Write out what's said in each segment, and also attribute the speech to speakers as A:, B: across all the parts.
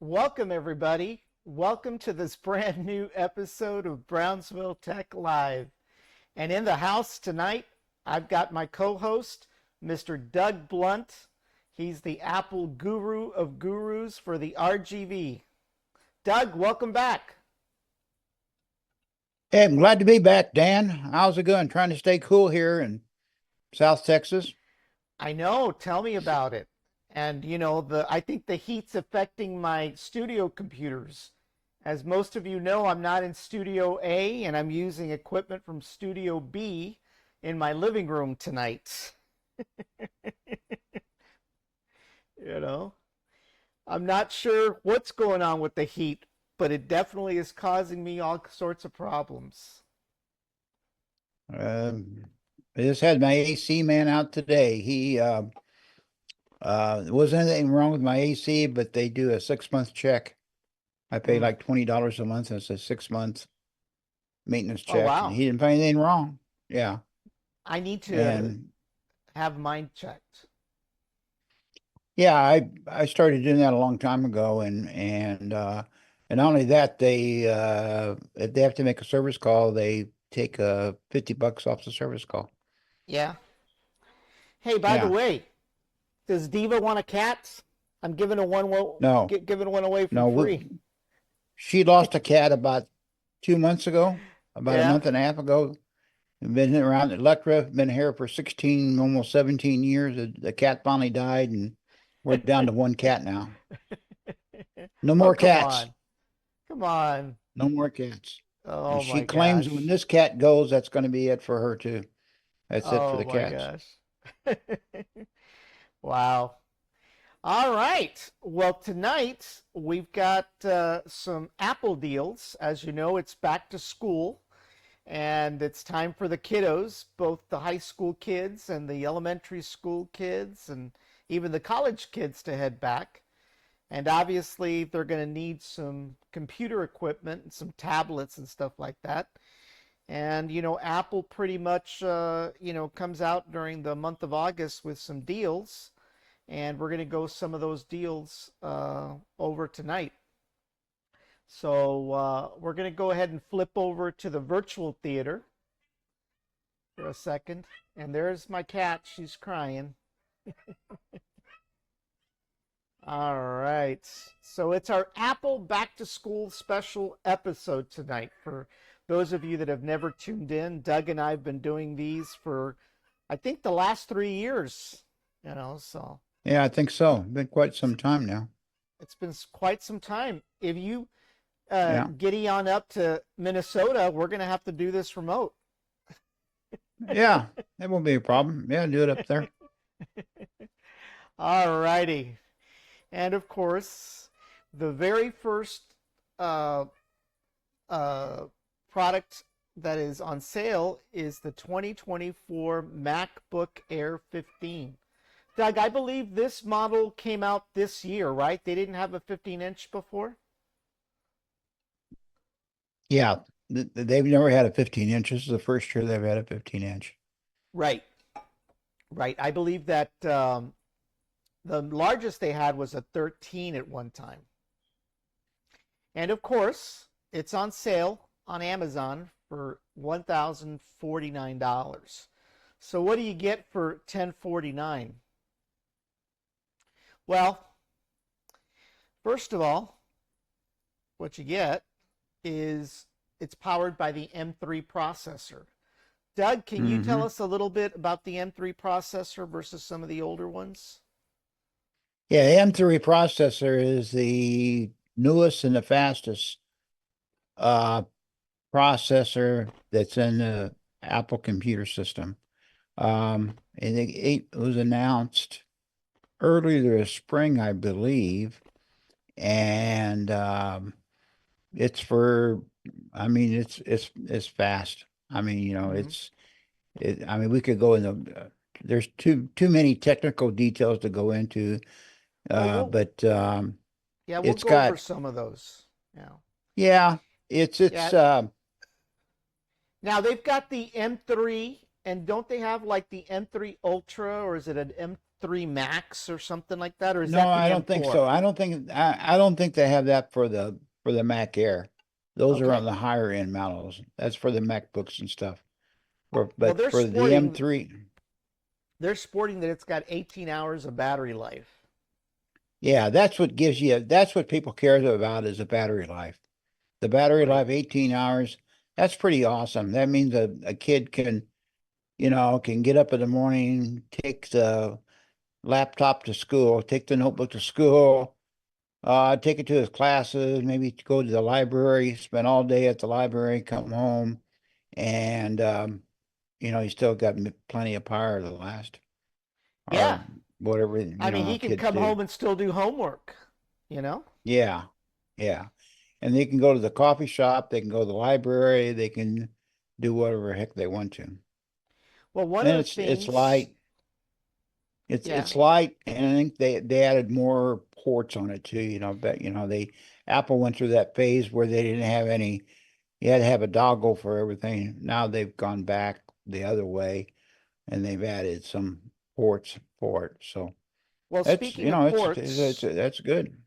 A: Welcome, everybody. Welcome to this brand new episode of Brownsville Tech Live. And in the house tonight, I've got my co host, Mr. Doug Blunt. He's the Apple guru of gurus for the RGV. Doug, welcome back.
B: Hey, I'm glad to be back, Dan. How's it going? Trying to stay cool here in South Texas.
A: I know, tell me about it. And I think the heat's affecting my studio computers. As most of you know, I'm not in Studio A and I'm using equipment from Studio B in my living room tonight. you know, I'm not sure what's going on with the heat, but it definitely is causing me all sorts of problems.
B: Um, I just had my AC man out today. There wasn't anything wrong with my AC, but they do a 6-month check. I pay
A: Mm.
B: like $20 a month. It's a 6-month maintenance
A: Oh,
B: check, and
A: wow.
B: he didn't find anything wrong. Yeah,
A: I need to
B: and
A: have mine checked.
B: yeah, I started doing that a long time ago, and not only that, if they have to make a service call, they take $50 off the service call.
A: Yeah. Hey, by the
B: Yeah.
A: way, does Diva want a cat? I'm
B: No,
A: giving one away for
B: no.
A: free.
B: She lost a cat about 2 months ago, about a
A: Yeah.
B: month and a half ago. Been around Electra, been here for 16, almost 17 years. The cat finally died, and we're down to one cat now. No
A: Oh,
B: more
A: come
B: cats.
A: on. Come on.
B: No more cats. And
A: Oh
B: she
A: my
B: claims when
A: gosh.
B: this cat goes, that's going to be it for her too. That's it for
A: Oh
B: the
A: my
B: cats.
A: gosh. Wow. All right. Well, tonight we've got some Apple deals. As you know, it's back to school and it's time for the kiddos, both the high school kids and the elementary school kids and even the college kids to head back. And obviously, they're going to need some computer equipment and some tablets and stuff like that. And, Apple pretty much, comes out during the month of August with some deals. And we're going to go some of those deals over tonight. So we're going to go ahead and flip over to the virtual theater for a second. And there's my cat. She's crying. All right. So it's our Apple Back to School special episode tonight. For those of you that have never tuned in, Doug and I have been doing these for, I think, the last 3 years. So
B: Yeah, I think so. Been quite some time now.
A: it's been quite some time. If you
B: Yeah.
A: giddy on up to Minnesota, we're going to have to do this remote.
B: Yeah, that won't be a problem. Yeah, do it up there.
A: All righty. And of course, the very first uh, uh, product that is on sale is the 2024 MacBook Air 15. Doug, I believe this model came out this year, right? They didn't have a 15-inch before?
B: Yeah, they've never had a 15 inch. This is the first year they've had a 15 inch.
A: Right, right. I believe that the largest they had was a 13 at one time. And of course, it's on sale on Amazon for $1,049. So what do you get for $1,049? Well, first of all, what you get is it's powered by the M3 processor. Doug, can you tell
B: Hmm.
A: us a little bit about the M3 processor versus some of the older ones?
B: Yeah, M3 processor is the newest and the fastest uh, processor that's in the Apple computer system. And it was announced earlier this spring, I believe, and it's for, I mean, it's fast. I mean,
A: Mm-hmm.
B: I mean, we could go into, there's too many technical details to go into,
A: Well,
B: but
A: we'll
B: it's
A: go over
B: got,
A: some of those. Yeah.
B: yeah, it's
A: Yeah. Now they've got the M3, and don't they have like the M3 Ultra, or is it an M? M3 Max or something like that, or is
B: No,
A: that the
B: I don't think
A: M4?
B: so. I don't think they have that for the Mac Air. Those are on
A: Okay.
B: the higher end models. That's for the MacBooks and stuff.
A: Well,
B: But for the M3,
A: they're sporting that it's got 18 hours of battery life.
B: yeah, that's what people care about is the battery life. The battery
A: Right.
B: life, 18 hours, that's pretty awesome. That means a kid can, can get up in the morning, take the laptop to school, take the notebook to school, take it to his classes, maybe go to the library, spend all day at the library, come home, and you still got plenty of power to last,
A: Yeah.
B: or whatever,
A: I mean,
B: how
A: he can
B: kids
A: come
B: do.
A: home and still do homework, you know?
B: Yeah, yeah. And they can go to the coffee shop, they can go to the library, they can do whatever heck they want to.
A: Well, one of
B: And
A: the
B: it's
A: things,
B: light.
A: yeah,
B: It's light, and I think they added more ports on it too. But Apple went through that phase where they didn't have any. You had to have a dongle for everything. Now they've gone back the other way, and they've added some ports for it. So
A: well,
B: that's
A: speaking of
B: it's
A: ports,
B: that's good.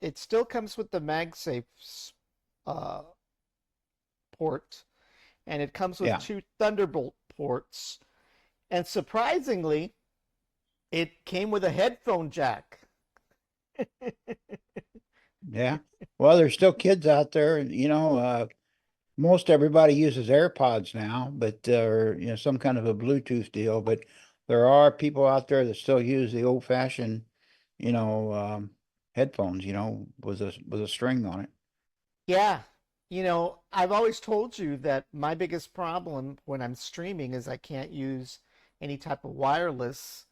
A: it still comes with the MagSafe uh, port, and it comes with
B: Yeah,
A: two Thunderbolt ports. And surprisingly, it came with a headphone jack.
B: yeah. Well, there's still kids out there. Most everybody uses AirPods now, but or some kind of a Bluetooth deal. But there are people out there that still use the old-fashioned, you know, um, headphones. With a string on it.
A: Yeah, I've always told you that my biggest problem when I'm streaming is I can't use any type of wireless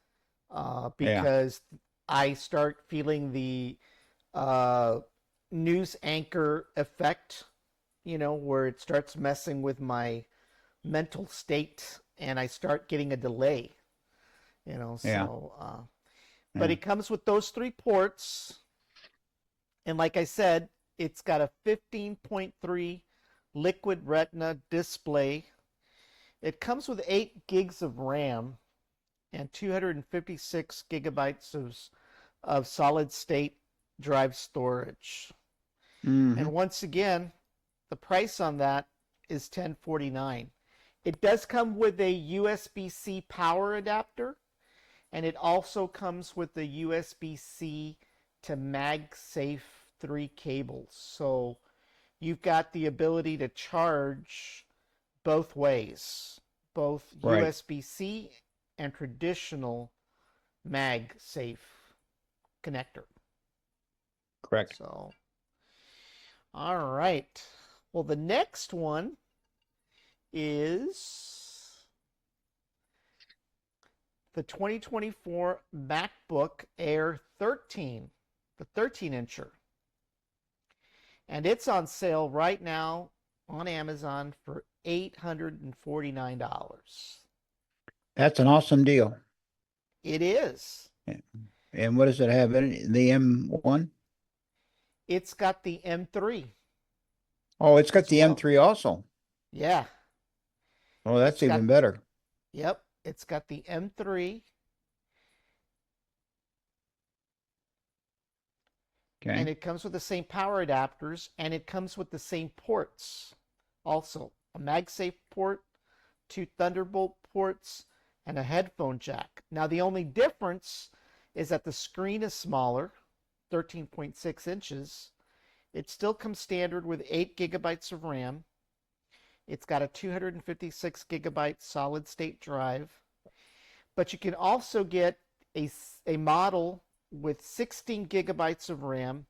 B: Yeah,
A: because I start feeling the uh, news anchor effect, where it starts messing with my mental state and I start getting a delay,
B: yeah,
A: but
B: yeah.
A: it comes with those three ports. And like I said, it's got a 15.3 liquid retina display. It comes with 8 gigs of RAM and 256 gigabytes of solid state drive storage.
B: Hmm.
A: And once again, the price on that is $1049. It does come with a USB-C power adapter, and it also comes with the USB-C to MagSafe 3 cables. So you've got the ability to charge both ways, both
B: Right.
A: USB-C and traditional MagSafe connector.
B: Correct.
A: So, all right. Well, the next one is the 2024 MacBook Air 13, the 13-incher. And it's on sale right now on Amazon for $849.
B: That's an awesome deal.
A: It is.
B: Yeah. And what does it have in it? The M1?
A: It's got the M3
B: Oh, it's got
A: as
B: the
A: well.
B: M3 also.
A: Yeah,
B: Oh,
A: it's
B: that's
A: got,
B: even better.
A: yep, it's got the M3, and
B: Okay.
A: it comes with the same power adapters, and it comes with the same ports also. A MagSafe port, 2 Thunderbolt ports, and a headphone jack. Now, the only difference is that the screen is smaller, 13.6 inches. It still comes standard with 8 gigabytes of RAM. It's got a 256 gigabyte solid state drive. But you can also get a model with 16 gigabytes of RAM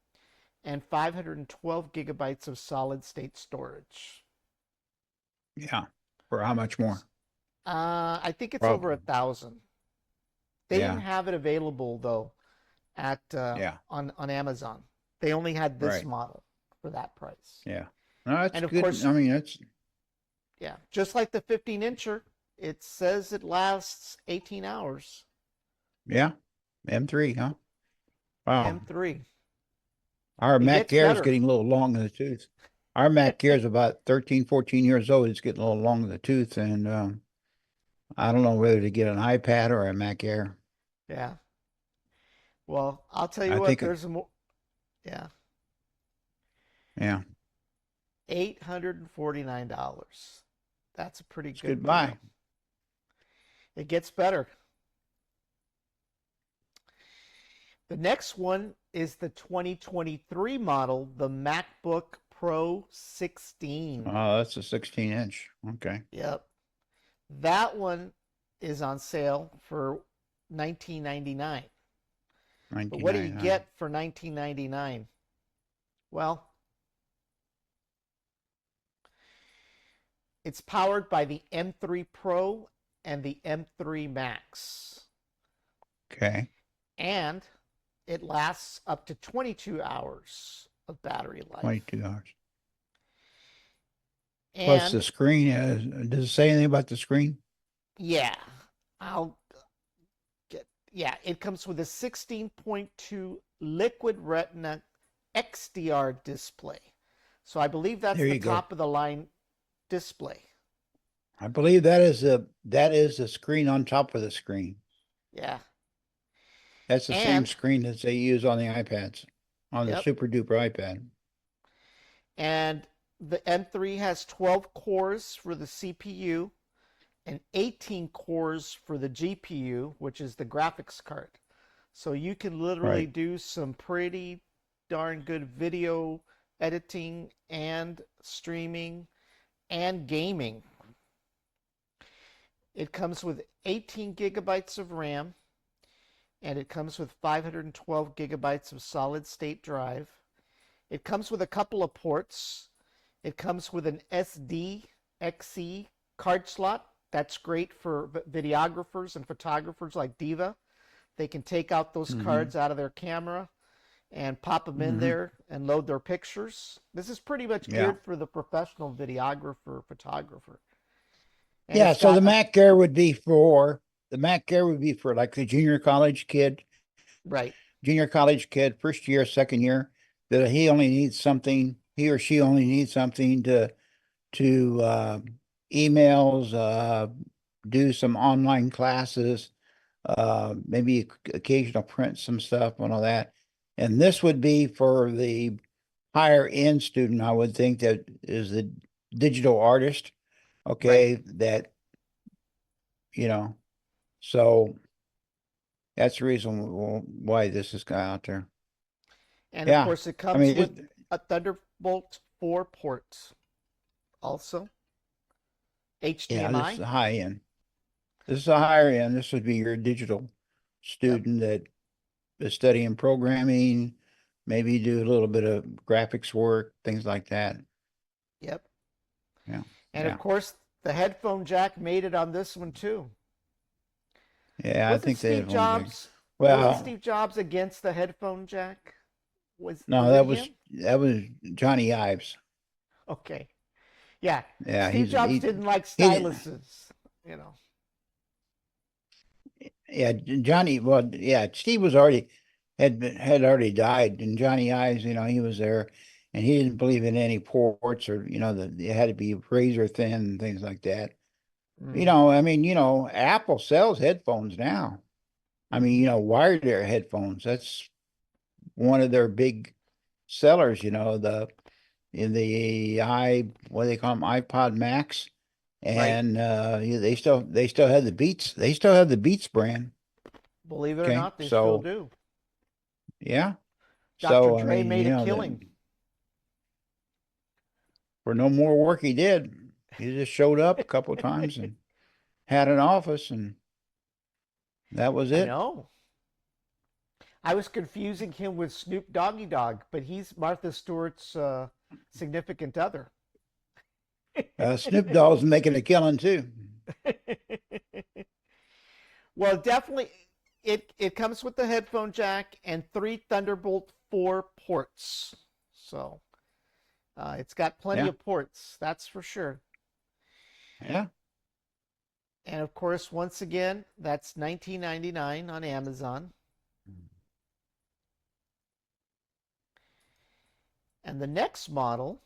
A: and 512 gigabytes of solid state storage.
B: Yeah. For how much more?
A: I think it's over
B: Probably.
A: 1,000. They didn't
B: Yeah.
A: have it available though at
B: Yeah.
A: on Amazon. They only had this
B: Right.
A: model for that price.
B: Yeah. No, that's
A: And of
B: good.
A: course,
B: I mean, that's
A: yeah, just like the 15-incher, it says it lasts 18 hours.
B: yeah. M3, huh? Wow.
A: M3.
B: Our
A: It
B: Mac
A: gets
B: Air is
A: better.
B: getting a little long in the tooth. Our Mac Air is about 13, 14 years old. It's getting a little long in the tooth, and I don't know whether to get an iPad or a Mac Air.
A: Yeah. Well, I'll tell you
B: I
A: what,
B: think,
A: there's a more, yeah,
B: yeah,
A: $849. That's a pretty
B: it's good
A: good
B: buy.
A: deal. It gets better. The next one is the 2023 model, the MacBook Pro 16.
B: Oh, that's a 16-inch. Okay,
A: Yep. That one is on sale for 1999. But what do you
B: 1999.
A: get for 1999? Well, it's powered by the M3 Pro and the M3 Max.
B: Okay,
A: And it lasts up to 22 hours of battery life.
B: 22 hours. Plus the
A: And
B: screen. Does it say anything about the screen?
A: yeah, I'll yeah, it comes with a 16.2 Liquid Retina XDR display. So I believe that's
B: There
A: the
B: you go.
A: top of the line display.
B: I believe that is the screen on top of the screen.
A: Yeah.
B: That's the same
A: And
B: screen that they use on the iPads, on the
A: yep.
B: Super Duper iPad.
A: And the M3 has 12 cores for the CPU and 18 cores for the GPU, which is the graphics card. So you can literally
B: Right.
A: do some pretty darn good video editing and streaming and gaming. It comes with 18 gigabytes of RAM and it comes with 512 gigabytes of solid state drive. It comes with a couple of ports. It comes with an SD XE card slot. That's great for videographers and photographers like Diva. They can take out those
B: Mm-hmm.
A: cards out of their camera and pop them in
B: Mm-hmm.
A: there and load their pictures. This is pretty much
B: Yeah.
A: geared for the professional videographer, photographer. And
B: Yeah.
A: it's
B: So
A: got
B: the
A: a
B: Mac Air would be for like the
A: right,
B: junior college kid, first year, second year, that he or she only needs something to emails, do some online classes, maybe occasional print some stuff and all that. And this would be for the higher end student, I would think, that is the digital artist.
A: right.
B: Okay, that you know, so that's the reason why this is out there.
A: And of
B: Yeah,
A: course, it
B: I
A: comes
B: mean,
A: with a Thunderbolt 4 port also,
B: yeah, this is
A: HDMI.
B: the high end. This is a higher end. This would be your digital
A: Yep,
B: student that is studying programming, maybe do a little bit of graphics work, things like that.
A: yep.
B: Yeah,
A: And of
B: yeah,
A: course, the headphone jack made it on this one too.
B: yeah. I
A: Wasn't
B: think they
A: Steve
B: have one jack.
A: Jobs wasn't
B: Well,
A: Steve Jobs against the headphone jack?
B: no,
A: Was it
B: that was
A: him?
B: that was Johnny Ives.
A: Okay. Yeah.
B: Yeah,
A: Steve Jobs didn't like
B: he did.
A: styluses, you know.
B: Yeah, Johnny. Well, yeah, Steve had already died, and Johnny Ives, he was there, and he didn't believe in any ports or that it had to be razor thin and things like that.
A: Mm-hmm.
B: I mean, Apple sells headphones now. I mean,
A: Mm-hmm.
B: wired ear headphones. That's one of their big sellers. In the what do they call them, iPod Max,
A: Right.
B: and yeah, they still have the Beats. They still have the Beats brand.
A: Believe it or
B: Okay,
A: not, they still
B: so
A: do.
B: yeah.
A: Dr.
B: So I
A: Dre
B: mean,
A: made a killing.
B: for no more work he did. He just showed up a couple of times and had an office, and that was
A: I
B: it.
A: know. I was confusing him with Snoop Doggy Dogg, but he's Martha Stewart's significant other.
B: Snoop Dogg's making a killing too.
A: Well, definitely, it comes with the headphone jack and 3 Thunderbolt 4 ports. So it's got plenty
B: Yeah,
A: of ports, that's for sure.
B: yeah.
A: And of course, once again, that's 1999 on Amazon. And the next model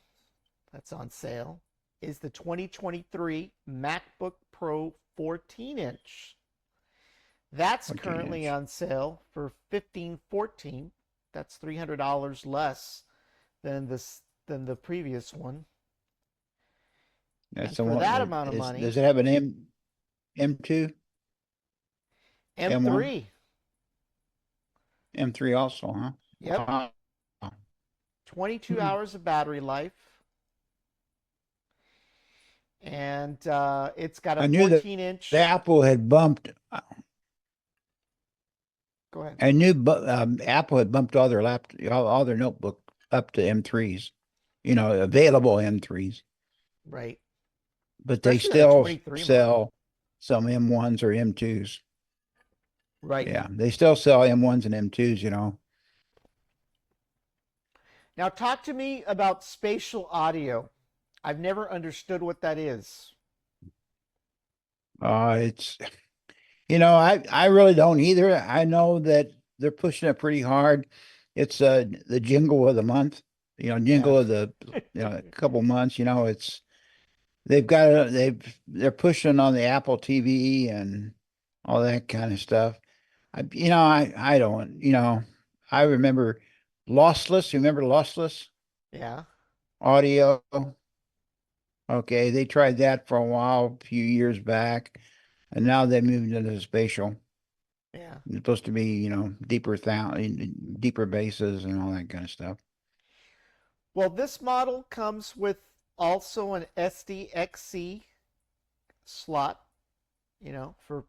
A: that's on sale is the 2023 MacBook Pro 14-inch. That's
B: 14
A: currently
B: inch.
A: on sale for 1514. That's $300 less than the previous one.
B: That's
A: And
B: the
A: for
B: one.
A: that amount of money,
B: Does it have an M2, M1,
A: M3.
B: M3 also, huh?
A: Yep,
B: Wow.
A: 22
B: Hmm.
A: hours of battery life. And it's got a
B: I knew that
A: 14-inch.
B: Apple had bumped.
A: Go ahead.
B: I knew Apple had bumped all their all their notebook up to M3s. Available M3s,
A: Right.
B: but they
A: Especially the
B: still
A: 23 model.
B: sell some M1s or M2s.
A: Right.
B: Yeah, they still sell M1s and M2s.
A: Now, talk to me about spatial audio. I've never understood what that is.
B: It's I really don't either. I know that they're pushing it pretty hard. It's the jingle of the month,
A: Yeah.
B: jingle of the couple months. They're pushing on the Apple TV and all that kind of stuff. I don't, I remember lossless. You remember lossless
A: Yeah.
B: audio? Okay, they tried that for a while, a few years back, and now they moved into spatial.
A: Yeah.
B: It's supposed to be, deeper basses and all that kind of stuff.
A: Well, this model comes with also an SDXC slot, for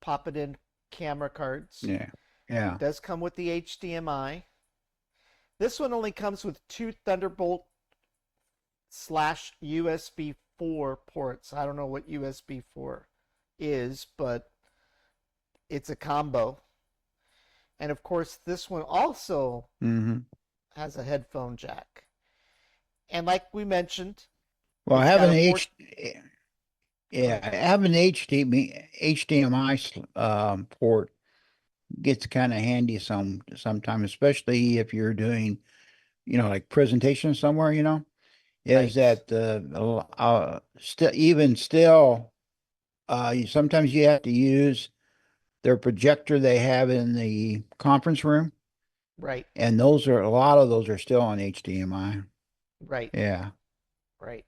A: pop it in camera cards.
B: Yeah.
A: It
B: Yeah.
A: does come with the HDMI. This one only comes with two Thunderbolt slash USB 4 ports. I don't know what USB 4 is, but it's a combo. And of course, this one also
B: Hmm.
A: has a headphone jack. And like we mentioned,
B: Well,
A: it's got
B: having
A: a
B: an
A: four. Go
B: yeah,
A: ahead.
B: having an HDMI port gets kind of handy sometimes, especially if you're doing, like presentation somewhere, is
A: Right.
B: that still even still sometimes you have to use their projector they have in the conference room,
A: Right.
B: and a lot of those are still on HDMI.
A: Right.
B: Yeah,
A: Right.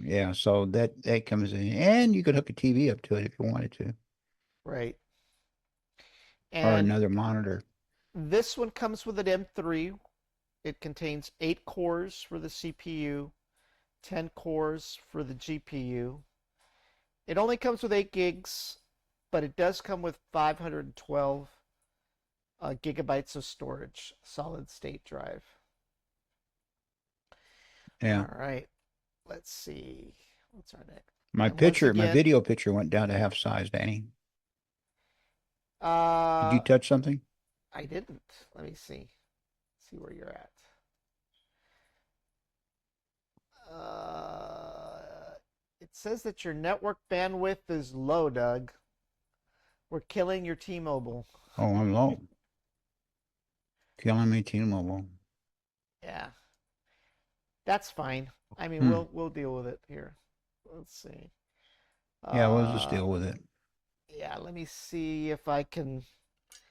B: yeah. So that comes in, and you could hook a TV up to it if you wanted to,
A: Right.
B: or
A: And
B: another monitor.
A: this one comes with an M3. It contains 8 cores for the CPU, 10 cores for the GPU. It only comes with 8 gigs, but it does come with 512 gigabytes of storage, solid state drive.
B: Yeah,
A: All right, let's see. What's our next?
B: my
A: And once
B: picture, my
A: again,
B: video picture went down to half size, Danny. Did you
A: uh,
B: touch something?
A: I didn't. Let me see. See where you're at. It says that your network bandwidth is low, Doug. We're killing your T-Mobile.
B: Oh, I'm low. Killing me, T-Mobile.
A: Yeah, that's fine. I mean,
B: Hmm.
A: we'll deal with it here. Let's see.
B: Yeah, we'll just
A: Uh,
B: deal with it.
A: yeah, let me see if I can.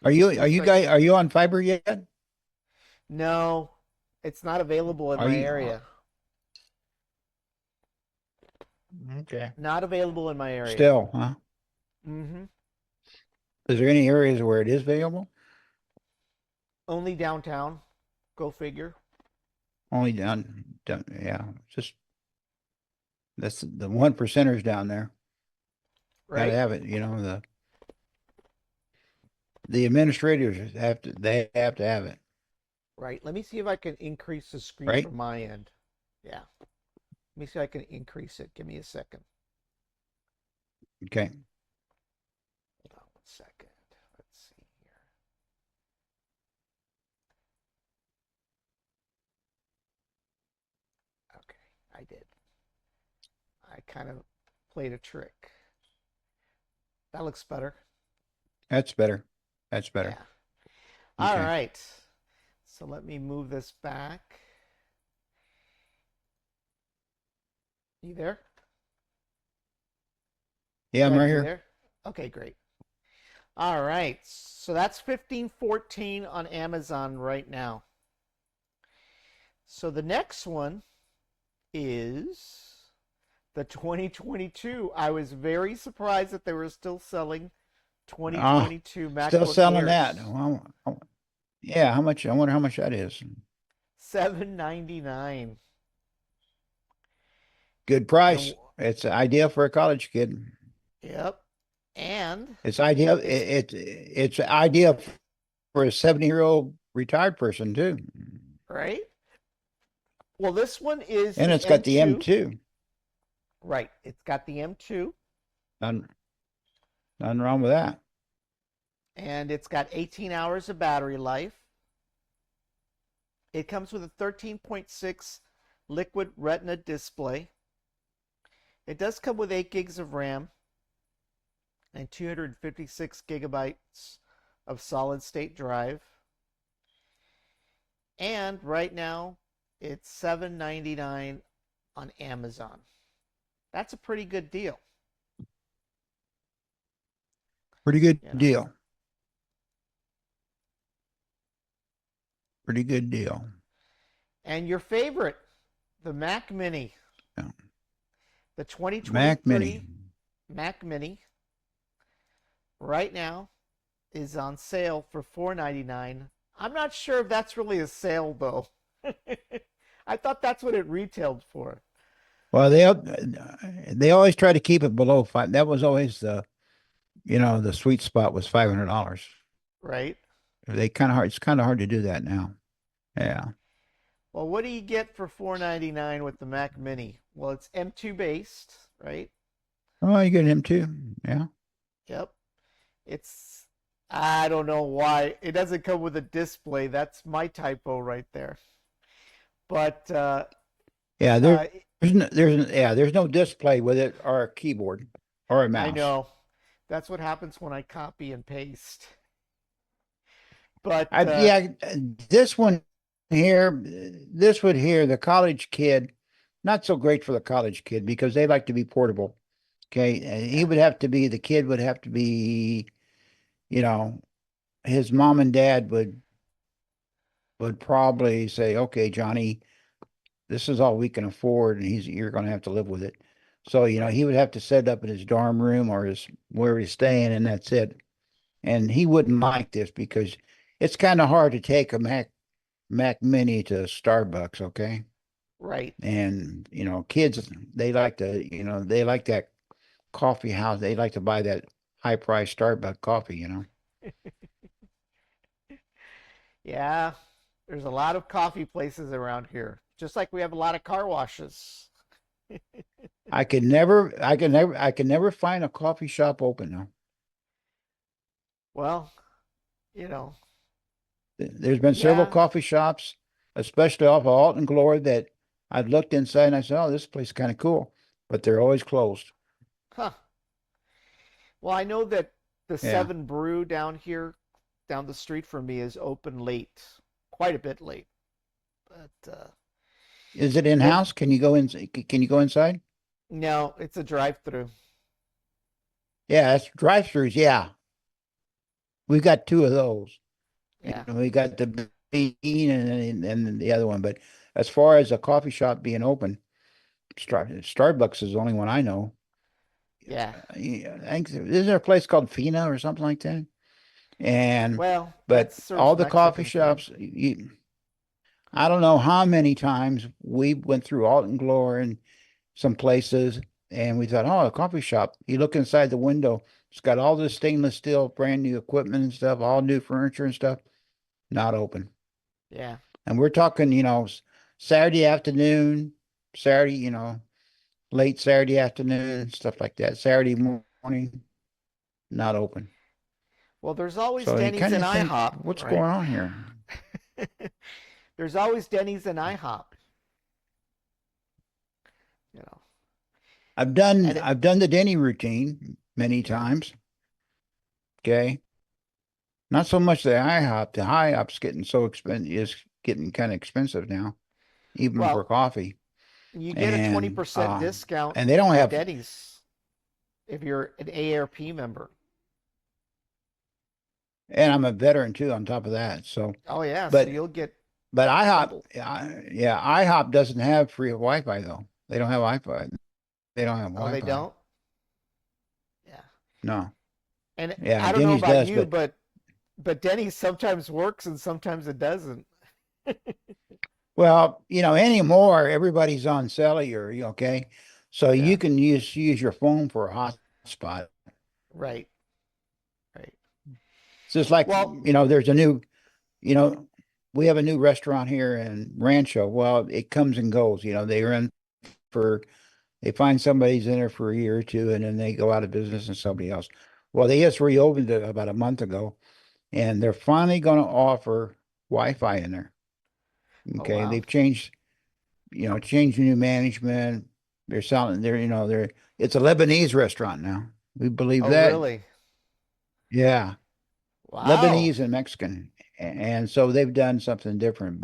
B: Are you
A: See
B: are
A: if
B: you
A: I.
B: guys are you on fiber yet?
A: No, it's not available in
B: Are
A: my
B: you
A: area.
B: okay?
A: Not available in my area.
B: Still, huh?
A: Mm-hmm.
B: Is there any areas where it is available?
A: Only downtown. Go figure.
B: Only down, yeah. Just that's the one percenters down there. Got to
A: Right?
B: have it. The administrators have to have it,
A: Right. Let me see if I can increase the screen
B: right?
A: from my end. Yeah. Let me see if I can increase it. Give me a second.
B: Okay.
A: Hold on 1 second. Let's see here. Okay, I did. I kind of played a trick. That looks better.
B: That's better. That's better.
A: Yeah. All
B: Okay.
A: right. So let me move this back. You there?
B: Yeah, I'm
A: Ted,
B: right
A: you
B: here.
A: there? Okay, great. All right. So that's 1514 on Amazon right now. So the next one is the 2022. I was very surprised that they were still selling
B: Ah,
A: 2022
B: still
A: MacBook
B: selling that.
A: Airs.
B: Well, yeah, how much? I wonder how much that is.
A: $799.
B: Good
A: And
B: price. It's ideal for a college kid.
A: yep. And
B: It's ideal.
A: it's
B: It's ideal for a 70-year-old retired person too.
A: right. Well, this one is
B: And
A: the
B: it's got the
A: M2.
B: M2.
A: Right. It's got the M2
B: Nothing, nothing wrong with that.
A: and it's got 18 hours of battery life. It comes with a 13.6 liquid retina display. It does come with 8 gigs of RAM and 256 gigabytes of solid state drive. And right now, it's $799 on Amazon. That's a pretty good deal,
B: Pretty good
A: you know.
B: deal. Pretty good deal.
A: And your favorite, the Mac Mini,
B: Yeah.
A: the
B: Mac Mini.
A: 2023 Mac Mini, right now is on sale for $499. I'm not sure if that's really a sale though. I thought that's what it retailed for,
B: Well, they always try to keep it below five. That was always the sweet spot was $500.
A: right?
B: They kind of hard. It's kind of hard to do that now. Yeah.
A: Well, what do you get for $499 with the Mac Mini? Well, it's M2 based, right?
B: Oh, you get him too. Yeah.
A: Yep. It's I don't know why it doesn't come with a display. That's my typo right there. But
B: Yeah.
A: uh,
B: There's no display with it or a keyboard or a
A: I
B: mouse.
A: know that's what happens when I copy and paste. But
B: Yeah, this one here, this one here, the college kid, not so great for the college kid because they like to be portable. Okay. And
A: yeah,
B: the kid would have to be, you know, his mom and dad would probably say, okay, Johnny, this is all we can afford, and you're going to have to live with it. So,
A: right,
B: he would have to set up in his dorm room or his where he's staying, and that's it. And he wouldn't like this because it's kind of hard to take a Mac Mini to Starbucks, okay?
A: right.
B: And kids, they like that coffee house. They like to buy that high price Starbucks coffee.
A: Yeah, there's a lot of coffee places around here, just like we have a lot of car washes.
B: I can never find a coffee shop open now.
A: Well, you know,
B: There's been several
A: yeah,
B: coffee shops, especially off of Alton Glory, that I've looked inside and I said, "Oh, this place is kind of cool," but they're always closed.
A: huh. Well, I know that the
B: Yeah.
A: Seven Brew down here, down the street from me, is open late, quite a bit late. But
B: Is it
A: well,
B: in-house? Can you go in? Can you go inside?
A: no, it's a drive-through.
B: Yeah, that's drive-throughs. Yeah, we've got two of those.
A: Yeah,
B: We got the Bean and the other one. But as far as a coffee shop being open, Starbucks is the only one I know.
A: yeah.
B: Yeah, I think is there a place called Fina or something like that? And
A: Well, that
B: but
A: serves
B: all the coffee
A: Mexican food.
B: shops, I don't know how many times we went through Alton Glory and some places, and we thought, oh, a coffee shop. You look inside the window, it's got all this stainless steel, brand new equipment and stuff, all new furniture and stuff, not open.
A: Yeah.
B: And we're talking, Saturday afternoon, Saturday, late Saturday afternoon, stuff like that. Saturday morning, not open.
A: Well, there's always
B: So you
A: Denny's
B: kind
A: and
B: of think,
A: IHOP,
B: what's
A: right?
B: going on here?
A: There's always Denny's and IHOP, you know. And it,
B: I've done the Denny routine many
A: yeah.
B: times. Okay. Not so much the IHOP. The IHOP's getting so expensive is getting kind of expensive now, even for
A: Well,
B: coffee.
A: you get a
B: And
A: 20% discount
B: and they don't
A: at
B: have
A: Denny's if you're an AARP member.
B: And I'm a veteran too on top of that. So,
A: Oh yeah, so
B: but
A: you'll get
B: but IHOP,
A: double.
B: yeah, IHOP doesn't have free Wi-Fi though. They don't have Wi-Fi. They don't have
A: Oh, they
B: Wi-Fi.
A: don't? Yeah.
B: No.
A: And
B: Yeah,
A: I don't know
B: Denny's
A: about
B: does,
A: you,
B: but
A: but Denny's sometimes works and sometimes it doesn't.
B: well, anymore everybody's on cellular, okay? So
A: Yeah.
B: you can use your phone for a hotspot.
A: Right. Right.
B: It's just like,
A: Well,
B: there's a new, you know, we have a new restaurant here in Rancho. Well, it comes and goes. For they find somebody's in there for a year or two, and then they go out of business and somebody else. Well, they just reopened it about a month ago, and they're finally going to offer Wi-Fi in there.
A: oh
B: Okay,
A: wow.
B: they've changed new management. They're selling. It's a Lebanese restaurant now. We believe
A: Oh
B: that.
A: really?
B: Yeah,
A: Wow.
B: Lebanese and Mexican, and so they've done something different.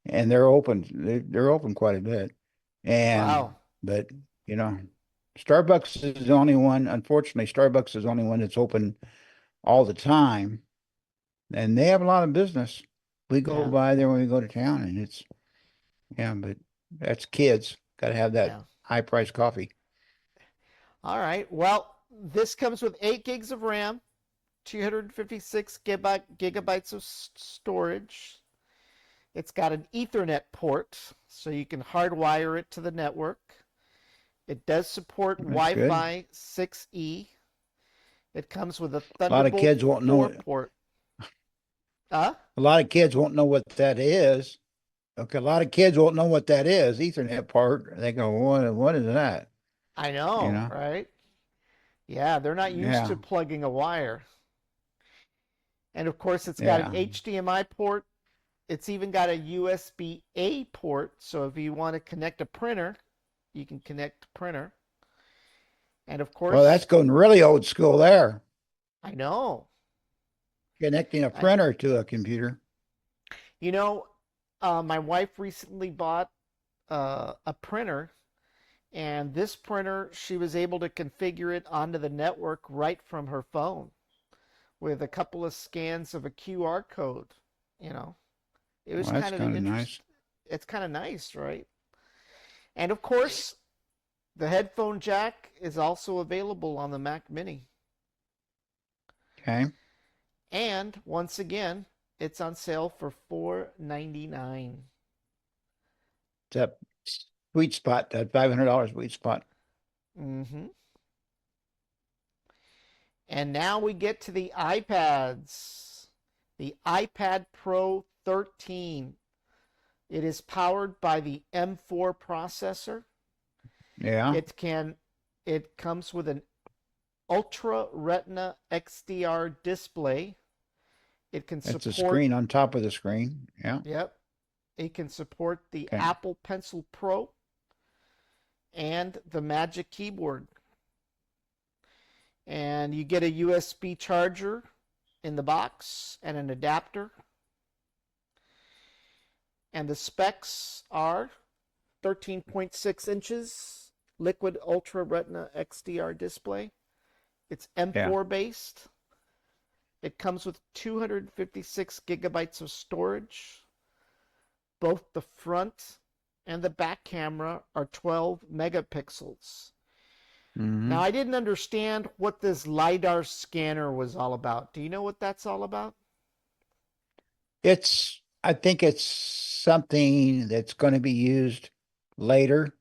B: And they're open. They're open quite a bit, and
A: Wow.
B: but you know, Starbucks is the only one. Unfortunately, Starbucks is the only one that's open all the time, and they have a lot of business. We go
A: Yeah.
B: by there when we go to town, and it's yeah, but that's kids. Got to have that
A: Yeah.
B: high price coffee.
A: All right. Well, this comes with 8 gigs of RAM, 256 gigabytes of storage. It's got an Ethernet port, so you can hardwire it to the network. It does support
B: That's good.
A: Wi-Fi 6E. It comes with a
B: A lot of
A: Thunderbolt
B: kids won't know
A: 4
B: it.
A: port. Uh?
B: A lot of kids won't know what that is. Okay, a lot of kids won't know what that is. Ethernet part. They go, what is that?
A: I
B: You
A: know,
B: know?
A: right? Yeah, they're not used to
B: Yeah,
A: plugging a wire. And of course, it's got an
B: yeah.
A: HDMI port. It's even got a USB-A port, so if you want to connect a printer, you can connect a printer. And of
B: Well, that's
A: course,
B: going really old school there.
A: I know.
B: Connecting a
A: I,
B: printer to a computer.
A: you know, my wife recently bought a printer, and this printer, she was able to configure it onto the network right from her phone with a couple of scans of a QR code. You know, it was
B: Well, that's
A: kind of
B: kind of
A: interest.
B: nice.
A: It's kind of nice, right? And of course, the headphone jack is also available on the Mac Mini.
B: Okay.
A: And once again, it's on sale for $499.
B: It's that sweet spot, that $500 sweet spot.
A: Mm-hmm. And now we get to the iPads. The iPad Pro 13. It is powered by the M4 processor.
B: Yeah.
A: It comes with an Ultra Retina XDR display. It can
B: That's a
A: support
B: screen on top of the screen. Yeah.
A: Yep. It can support the
B: Okay.
A: Apple Pencil Pro and the Magic Keyboard. And you get a USB charger in the box and an adapter. And the specs are 13.6 inches liquid Ultra Retina XDR display. It's
B: Yeah.
A: M4 based. It comes with 256 gigabytes of storage. Both the front and the back camera are 12 megapixels. Now,
B: Hmm.
A: I didn't understand what this LiDAR scanner was all about. Do you know what that's all about?
B: I think it's something that's going to be used later,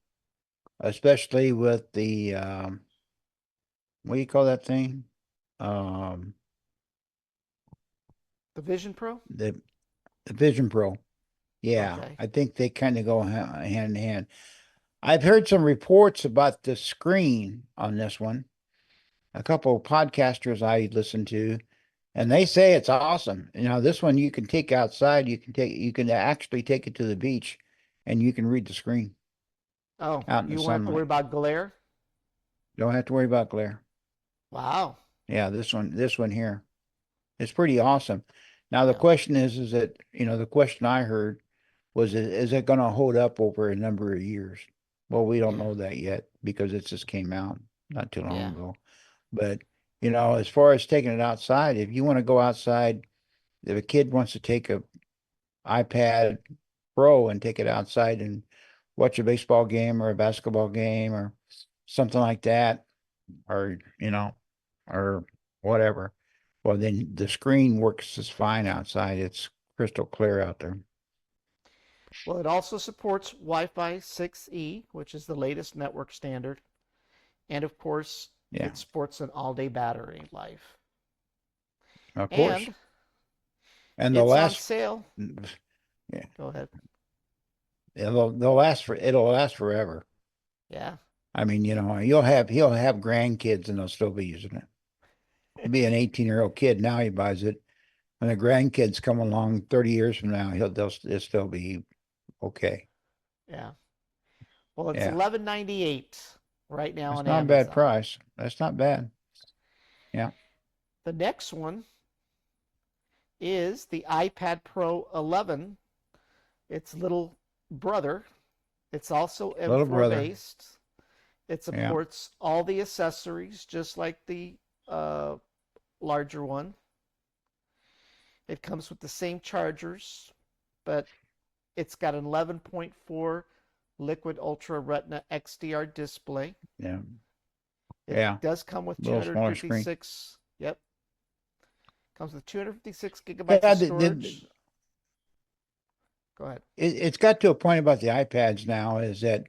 B: especially with the, what do you call that thing? Um,
A: The Vision Pro?
B: the, the Vision Pro. Yeah,
A: Okay.
B: I think they kind of go hand in hand. I've heard some reports about the screen on this one. A couple of podcasters I listen to, and they say it's awesome. This one you can take outside. You can actually take it to the beach, and you can read the screen
A: Oh,
B: out in the
A: you won't have to worry
B: sunlight.
A: about glare?
B: Don't have to worry about glare.
A: Wow.
B: Yeah, this one here, it's pretty awesome. Now the
A: Yeah.
B: question is that the question I heard was, is it going to hold up over a number of years? Well, we don't
A: Yeah.
B: know that yet because it just came out not too long
A: Yeah.
B: ago. But, as far as taking it outside, if you want to go outside, if a kid wants to take a iPad Pro and take it outside and watch a baseball game or a basketball game or something like that, or, or whatever, well, then the screen works just fine outside. It's crystal clear out there.
A: Well, it also supports Wi-Fi 6E, which is the latest network standard. And of course,
B: Yeah,
A: it sports an all-day battery life.
B: of course.
A: And
B: And
A: it's on sale.
B: yeah,
A: Go ahead.
B: it'll last forever.
A: Yeah.
B: I mean, he'll have grandkids and they'll still be using it. He'll be an 18-year-old kid now, he buys it. When the grandkids come along 30 years from now, they'll still be okay.
A: Yeah. Well, it's
B: Yeah.
A: $11.98 right now
B: That's
A: on
B: not a bad
A: Amazon.
B: price. That's not bad. Yeah.
A: The next one is the iPad Pro 11. Its little brother. It's also
B: Little
A: M4
B: brother.
A: based. It
B: Yeah.
A: supports all the accessories, just like the larger one. It comes with the same chargers, but it's got an 11.4 Liquid Ultra Retina XDR display.
B: Yeah.
A: It
B: Yeah.
A: does come with
B: Little smaller screen.
A: 256. Yep. Comes with 256 gigabytes
B: Yeah,
A: of storage. Go ahead.
B: it's got to a point about the iPads now is that,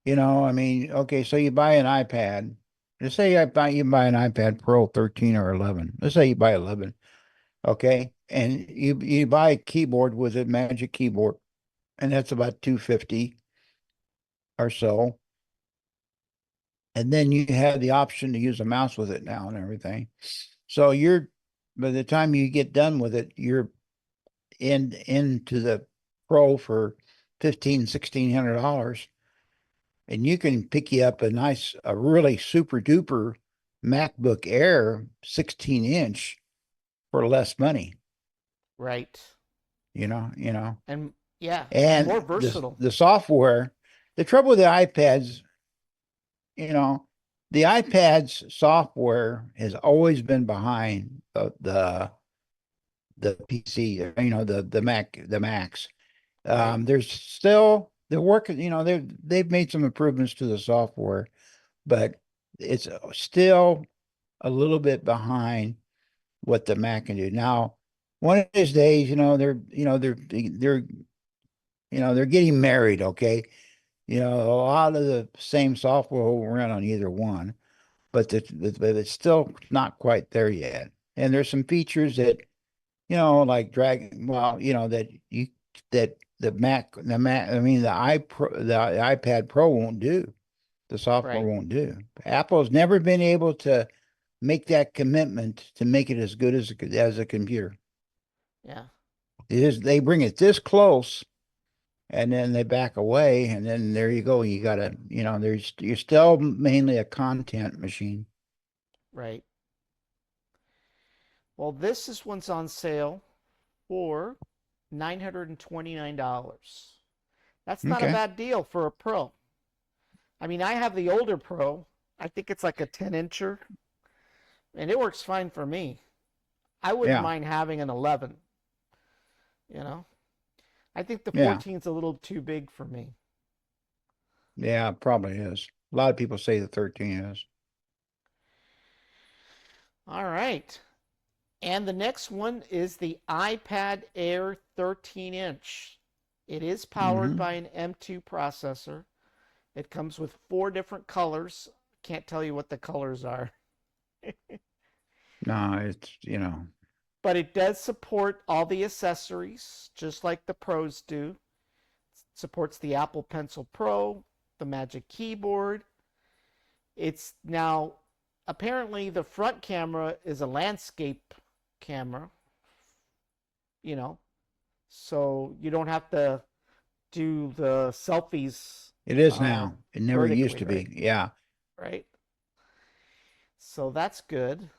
B: I mean, okay, so you buy an iPad. Let's say you buy an iPad Pro 13 or 11. Let's say you buy 11. Okay. And you buy a keyboard with a Magic Keyboard, and that's about 250 or so. And then you have the option to use a mouse with it now and everything. So by the time you get done with it, you're into the Pro for $1,500-$1,600, and you can pick you up a really super duper MacBook Air 16-inch for less money.
A: Right.
B: And
A: yeah, and more versatile.
B: the software, the trouble with the iPads, you know, the iPad's software has always been behind the PC, the Macs.
A: Right.
B: They're working, they've made some improvements to the software, but it's still a little bit behind what the Mac can do. Now, one of these days, they're getting married, okay? A lot of the same software will run on either one, but it's still not quite there yet. And there's some features that, like that I mean, the iPad Pro won't do, the software
A: Right.
B: won't do. Apple's never been able to make that commitment to make it as good as a computer.
A: Yeah.
B: They bring it this close and then they back away, and then there you go. You gotta, you're still mainly a content machine.
A: Right. Well, this one's on sale for $929. That's not a
B: Okay.
A: bad deal for a Pro. I mean, I have the older Pro. I think it's like a 10-incher, and it works fine for me. I wouldn't
B: Yeah.
A: mind having an 11. You know, I think the
B: Yeah.
A: 14's a little too big for me.
B: Yeah, it probably is. A lot of people say the 13 is.
A: All right. And the next one is the iPad Air 13-inch. It is powered
B: Mm-hmm.
A: by an M2 processor. It comes with 4 different colors. Can't tell you what the colors are.
B: No, it's,
A: But it does support all the accessories, just like the Pros do. It supports the Apple Pencil Pro, the Magic Keyboard. It's now, apparently, the front camera is a landscape camera, you know, so you don't have to do the selfies
B: it is now. It never used
A: vertically,
B: to be.
A: right?
B: Yeah.
A: Right. So that's good.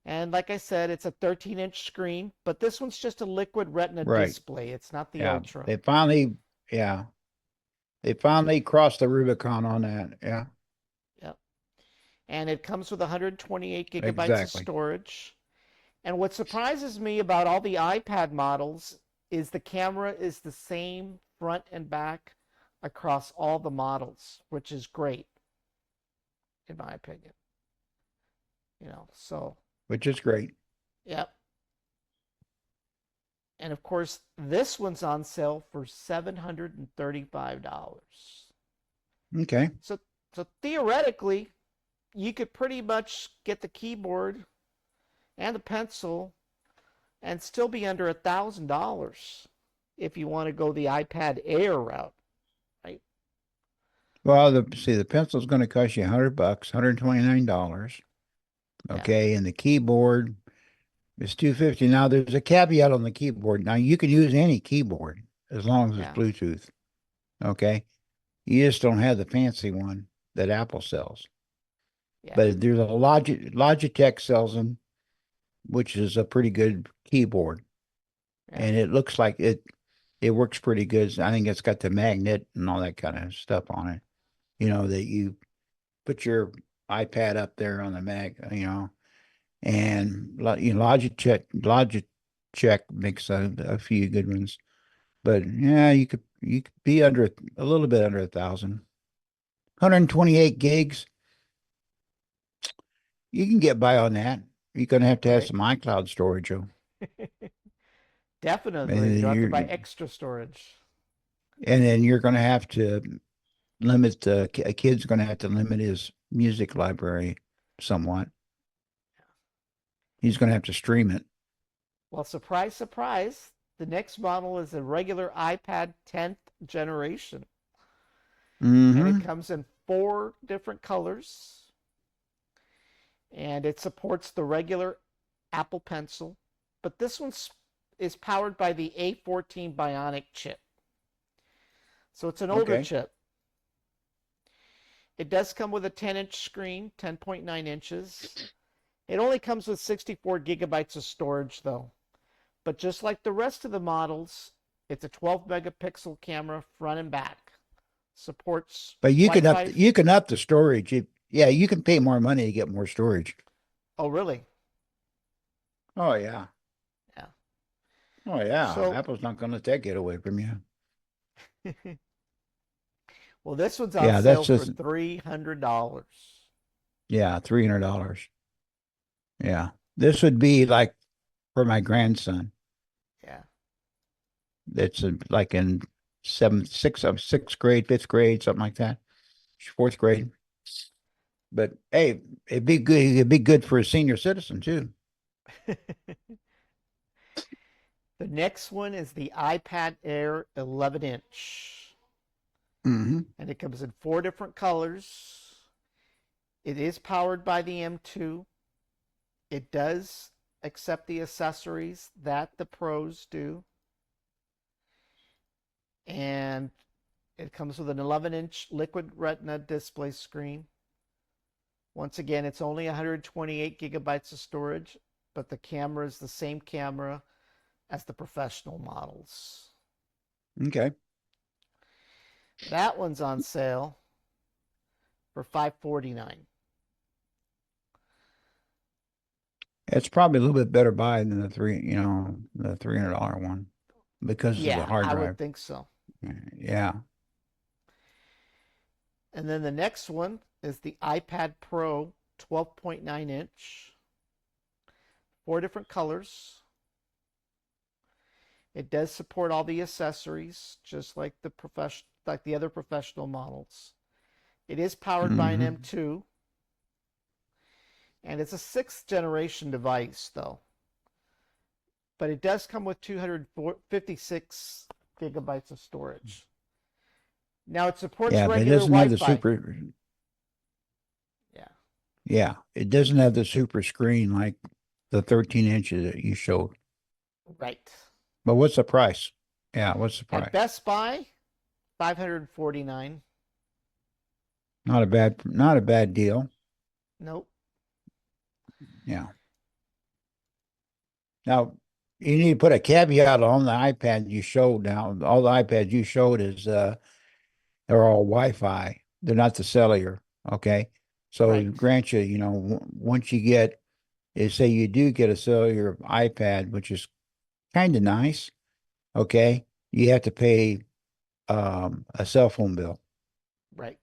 A: And like I said, it's a 13-inch screen, but this one's just a liquid retina
B: Right.
A: display. It's not the
B: Yeah.
A: Ultra.
B: Yeah. They finally crossed the Rubicon on that. Yeah.
A: Yep. and it comes with 128 gigabytes of
B: Exactly.
A: storage. And what surprises me about all the iPad models is the camera is the same front and back across all the models, which is great, in my opinion. So,
B: Which is great.
A: yep. And of course, this one's on sale for $735.
B: Okay.
A: So theoretically, you could pretty much get the keyboard and the pencil and still be under $1,000 if you want to go the iPad Air route, right?
B: Well, the pencil's going to cost you $100, $129.
A: Yeah,
B: Okay, and the keyboard is 250. Now there's a caveat on the keyboard. Now you can use any keyboard as long as it's
A: yeah,
B: Bluetooth. Okay. You just don't have the fancy one that Apple sells.
A: yeah,
B: But there's a Logitech sells them, which is a pretty good keyboard.
A: yeah,
B: And it looks like it works pretty good. I think it's got the magnet and all that kind of stuff on it. That you put your iPad up there on the and Logitech makes a few good ones. But yeah, you could be under a little bit under 1,000. 128 gigs, you can get by on that. You're gonna have to have
A: right.
B: some iCloud storage, though.
A: Definitely,
B: And
A: you'll have to
B: you're
A: buy extra storage.
B: and then you're gonna have to limit a kid's gonna have to limit his music library somewhat. He's gonna have to stream it.
A: Well, surprise, surprise, the next model is a regular iPad 10th generation, and it
B: Mm-hmm.
A: comes in 4 different colors, and it supports the regular Apple Pencil, but this one is powered by the A14 Bionic chip. So it's an older
B: Okay.
A: chip. It does come with a 10-inch screen, 10.9 inches. It only comes with 64 gigabytes of storage, though. But just like the rest of the models, it's a 12 megapixel camera front and back. Supports
B: But
A: Wi-Fi.
B: you can up the storage. Yeah, you can pay more money to get more storage.
A: Oh, really?
B: Oh yeah.
A: Yeah.
B: Oh yeah.
A: So,
B: Apple's not gonna let that get away from you.
A: well, this one's on
B: Yeah,
A: sale
B: that's
A: for
B: just
A: $300.
B: yeah, $300. Yeah. This would be like for my grandson.
A: Yeah.
B: That's like in sixth grade, fifth grade, something like that. Fourth grade. But hey, it'd be good. It'd be good for a senior citizen too.
A: The next one is the iPad Air 11-inch,
B: Hmm.
A: and it comes in 4 different colors. It is powered by the M2. It does accept the accessories that the pros do. And it comes with an 11-inch liquid retina display screen. Once again, it's only 128 gigabytes of storage, but the camera is the same camera as the professional models.
B: Okay.
A: That one's on sale for $549.
B: It's probably a little bit better buy than the $300 one because of the
A: Yeah,
B: hard
A: I would
B: drive.
A: think so.
B: Yeah.
A: And then the next one is the iPad Pro 12.9 inch, 4 different colors. It does support all the accessories, just like the other professional models. It is powered by an
B: Hmm.
A: M2, and it's a 6th generation device, though. But it does come with 256 gigabytes of storage. Now it supports
B: Yeah, but it
A: regular
B: doesn't have the
A: Wi-Fi.
B: super.
A: Yeah,
B: Yeah, it doesn't have the super screen like the 13 inches that you showed.
A: right.
B: But what's the price? Yeah, what's the
A: At
B: price?
A: Best Buy, 549.
B: Not a bad deal.
A: Nope.
B: Yeah. Now, you need to put a caveat on the iPad you showed now. All the iPads you showed they're all Wi-Fi. They're not the cellular. Okay. So
A: Right.
B: grant you, once you get, say you do get a cellular iPad, which is kind of nice, okay, you have to pay a cell phone bill.
A: Right.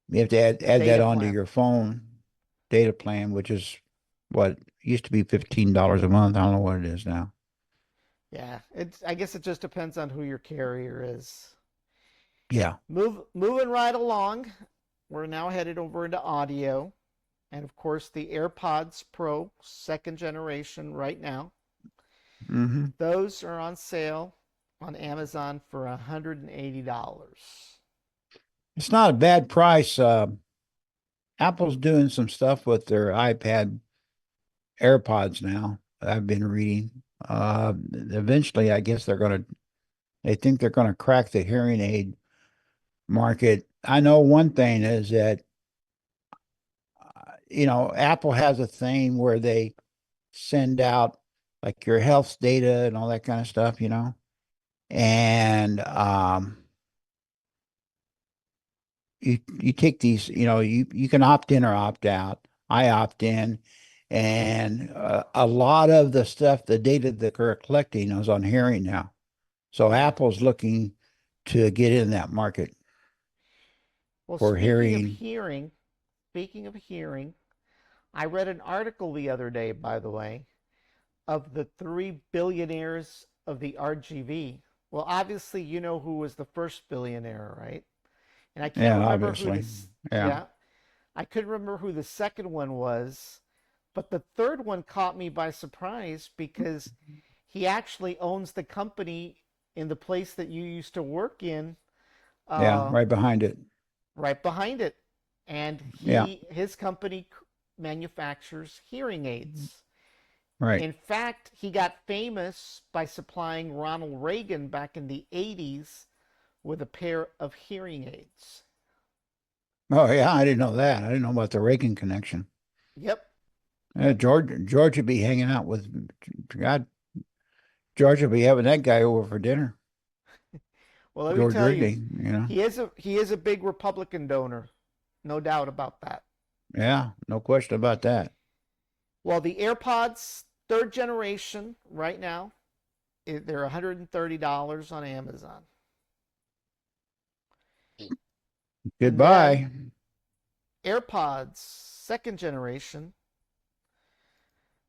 B: You have to
A: A
B: add that
A: data
B: onto
A: plan.
B: your phone data plan, which is what used to be $15 a month. I don't know what it is now.
A: Yeah. I guess it just depends on who your carrier is.
B: Yeah.
A: Moving right along. We're now headed over into audio. And of course, the AirPods Pro second generation right now.
B: Hmm.
A: Those are on sale on Amazon for $180.
B: It's not a bad price. Apple's doing some stuff with their iPad AirPods now. I've been reading. Eventually, I guess they think they're gonna crack the hearing aid market. I know one thing is that, Apple has a thing where they send out like your health data and all that kind of stuff, and you take these, you can opt in or opt out. I opt in, and a lot of the stuff, the data that they're collecting is on hearing now. So
A: Yeah.
B: Apple's looking to get in that market
A: Well,
B: for hearing.
A: speaking of hearing, I read an article the other day, by the way, of the three billionaires of the RGV. Well, obviously, you know who was the first billionaire, right? And I can't
B: Yeah,
A: remember who
B: obviously.
A: this,
B: Yeah.
A: yeah, I couldn't remember who the second one was, but the third one caught me by surprise because he actually owns the company in the place that you used to work in,
B: Yeah,
A: uh,
B: right behind it.
A: right behind it. And
B: Yeah,
A: his company manufactures hearing aids.
B: right.
A: In fact, he got famous by supplying Ronald Reagan back in the 80s with a pair of hearing aids.
B: Oh yeah, I didn't know that. I didn't know about the Reagan connection.
A: Yep.
B: George would be hanging out with God. George would be having that guy over for dinner.
A: Well, let me
B: George
A: tell you,
B: Rigney.
A: he is a big Republican donor, no doubt about that.
B: Yeah, no question about that.
A: Well, the AirPods third generation right now, they're $130 on Amazon. And then
B: Goodbye.
A: AirPods second generation,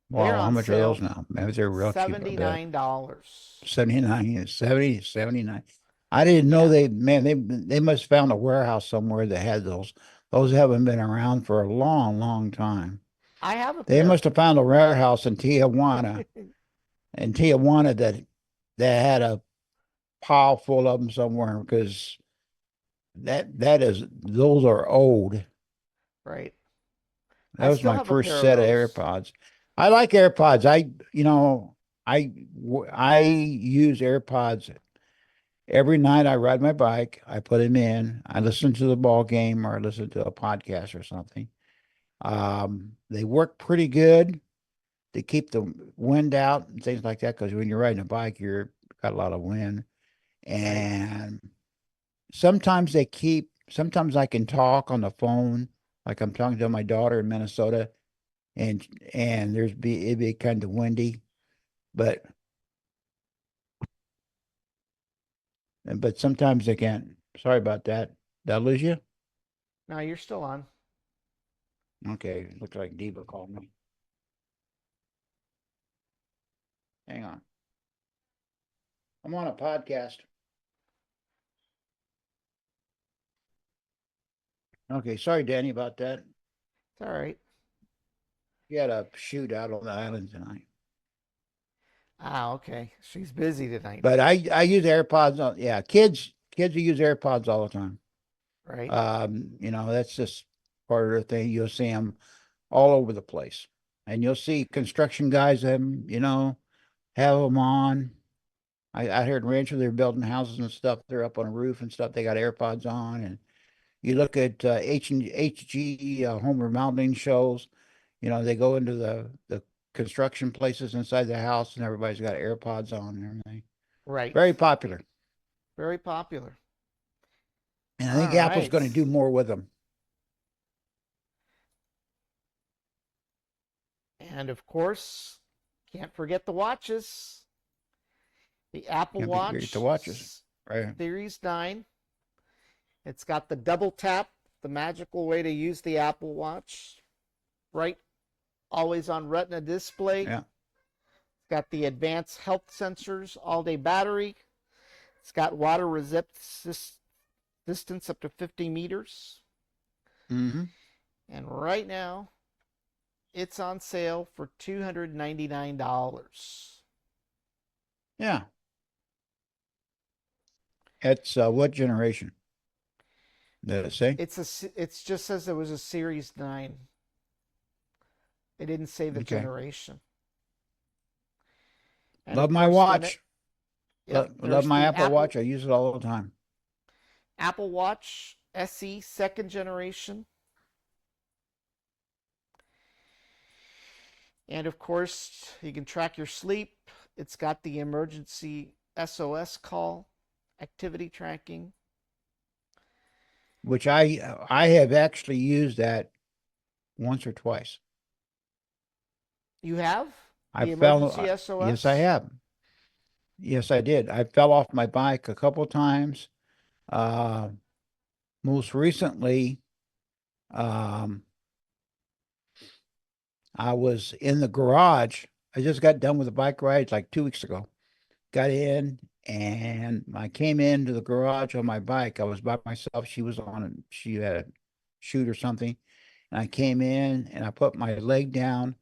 A: they're
B: Wow, how
A: on
B: much are those
A: sale
B: now? Maybe they're real cheap, I bet.
A: $79.
B: 79, 70, 79. I didn't know
A: Yeah,
B: they must have found a warehouse somewhere that had those. Those haven't been around for a long, long time.
A: I have a
B: They
A: pair.
B: must have found a warehouse in Tijuana that had a pile full of them somewhere because those are old.
A: Right.
B: That
A: I
B: was
A: still
B: my
A: have a
B: first
A: pair of
B: set of
A: those.
B: AirPods. I like AirPods. I use AirPods every night. I ride my bike. I put them in. I listen to the ball game or I listen to a podcast or something. They work pretty good. They keep the wind out and things like that because when you're riding a bike, you're got a lot of wind.
A: Right.
B: And sometimes I can talk on the phone, like I'm talking to my daughter in Minnesota, and it'd be kind of windy, but sometimes they can't. Sorry about that. Did I lose you?
A: Now you're still on.
B: Okay, looks like Diva called me. Hang on. I'm on a podcast. Okay, sorry, Danny, about that.
A: It's all right.
B: We had a shoot out on the island tonight.
A: Ah, okay. She's busy tonight.
B: But I use AirPods. Yeah, kids who use AirPods all the time.
A: Right.
B: That's just part of the thing. You'll see them all over the place, and you'll see construction guys have them on. I heard in Rancho they're building houses and stuff. They're up on a roof and stuff. They got AirPods on, and you look at HG home remodeling shows. They go into the construction places inside the house, and everybody's got AirPods on and everything.
A: Right.
B: Very popular,
A: Very popular.
B: and I
A: All
B: think Apple's
A: right.
B: going to do more with them.
A: And of course, can't forget the watches. The Apple
B: Can't forget the
A: Watch
B: watches, right?
A: Series 9. It's got the double tap, the magical way to use the Apple Watch. Right, always on Retina display.
B: Yeah.
A: It's got the advanced health sensors, all-day battery. It's got water resistance up to 50 meters.
B: Mm-hmm.
A: And right now, it's on sale for $299.
B: Yeah. It's what generation? Did it say?
A: It's just says it was a Series 9. They didn't say the
B: Okay.
A: generation. And
B: Love
A: of
B: my
A: course,
B: watch.
A: yep,
B: Love
A: there's
B: my
A: the
B: Apple Watch. I use it all the time.
A: Apple Watch SE second generation. And of course, you can track your sleep. It's got the emergency SOS call, activity tracking.
B: Which I have actually used that once or twice.
A: You have
B: I
A: the
B: fell.
A: emergency SOS?
B: Yes, I have. Yes, I did. I fell off my bike a couple times. Uh, Most recently, um, I was in the garage. I just got done with a bike ride like 2 weeks ago. Got in and I came into the garage on my bike. I was by myself. She had a shoot or something. And I came in and I put my leg down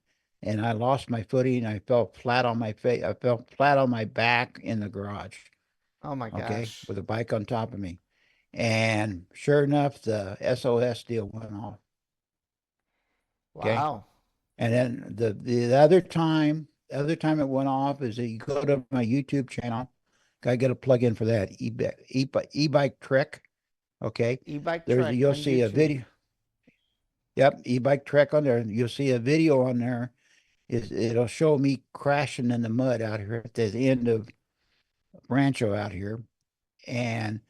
B: and I lost my footing. I fell flat on my face. I fell flat on my back in the garage.
A: Oh my
B: Okay.
A: gosh.
B: With a bike on top of me. And sure enough, the SOS deal went off. Okay.
A: Wow.
B: And then the other time it went off is that you go to my YouTube channel. I got a plug in for that e-bike Trek. Okay,
A: E-bike Trek
B: you'll
A: on
B: see a
A: YouTube.
B: video. Yep, e-bike Trek on there. You'll see a video on there. It'll show me crashing in the mud out here at the end of Rancho out here, and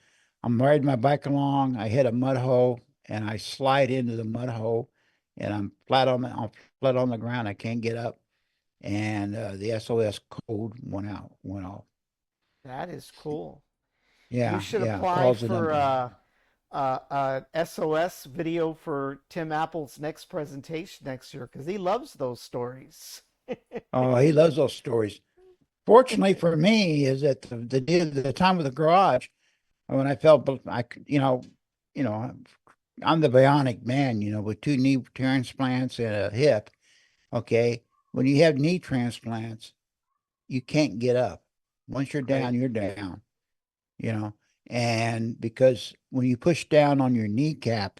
B: I'm riding my bike along. I hit a mud hole and I slide into the mud hole, and I'm flat on the ground. I can't get up, and the SOS code went off.
A: That is cool. You
B: Yeah,
A: should
B: yeah,
A: apply
B: calls the
A: for
B: number.
A: SOS video for Tim Apple's next presentation next year because he loves those stories.
B: Oh, he loves those stories. Fortunately for me, is that the time with the garage when I felt you know, I'm the bionic man, with two knee transplants and a hip. Okay, when you have knee transplants, you can't get up. Once you're
A: Right,
B: down, you're down. You know, and because when you push down on your kneecap,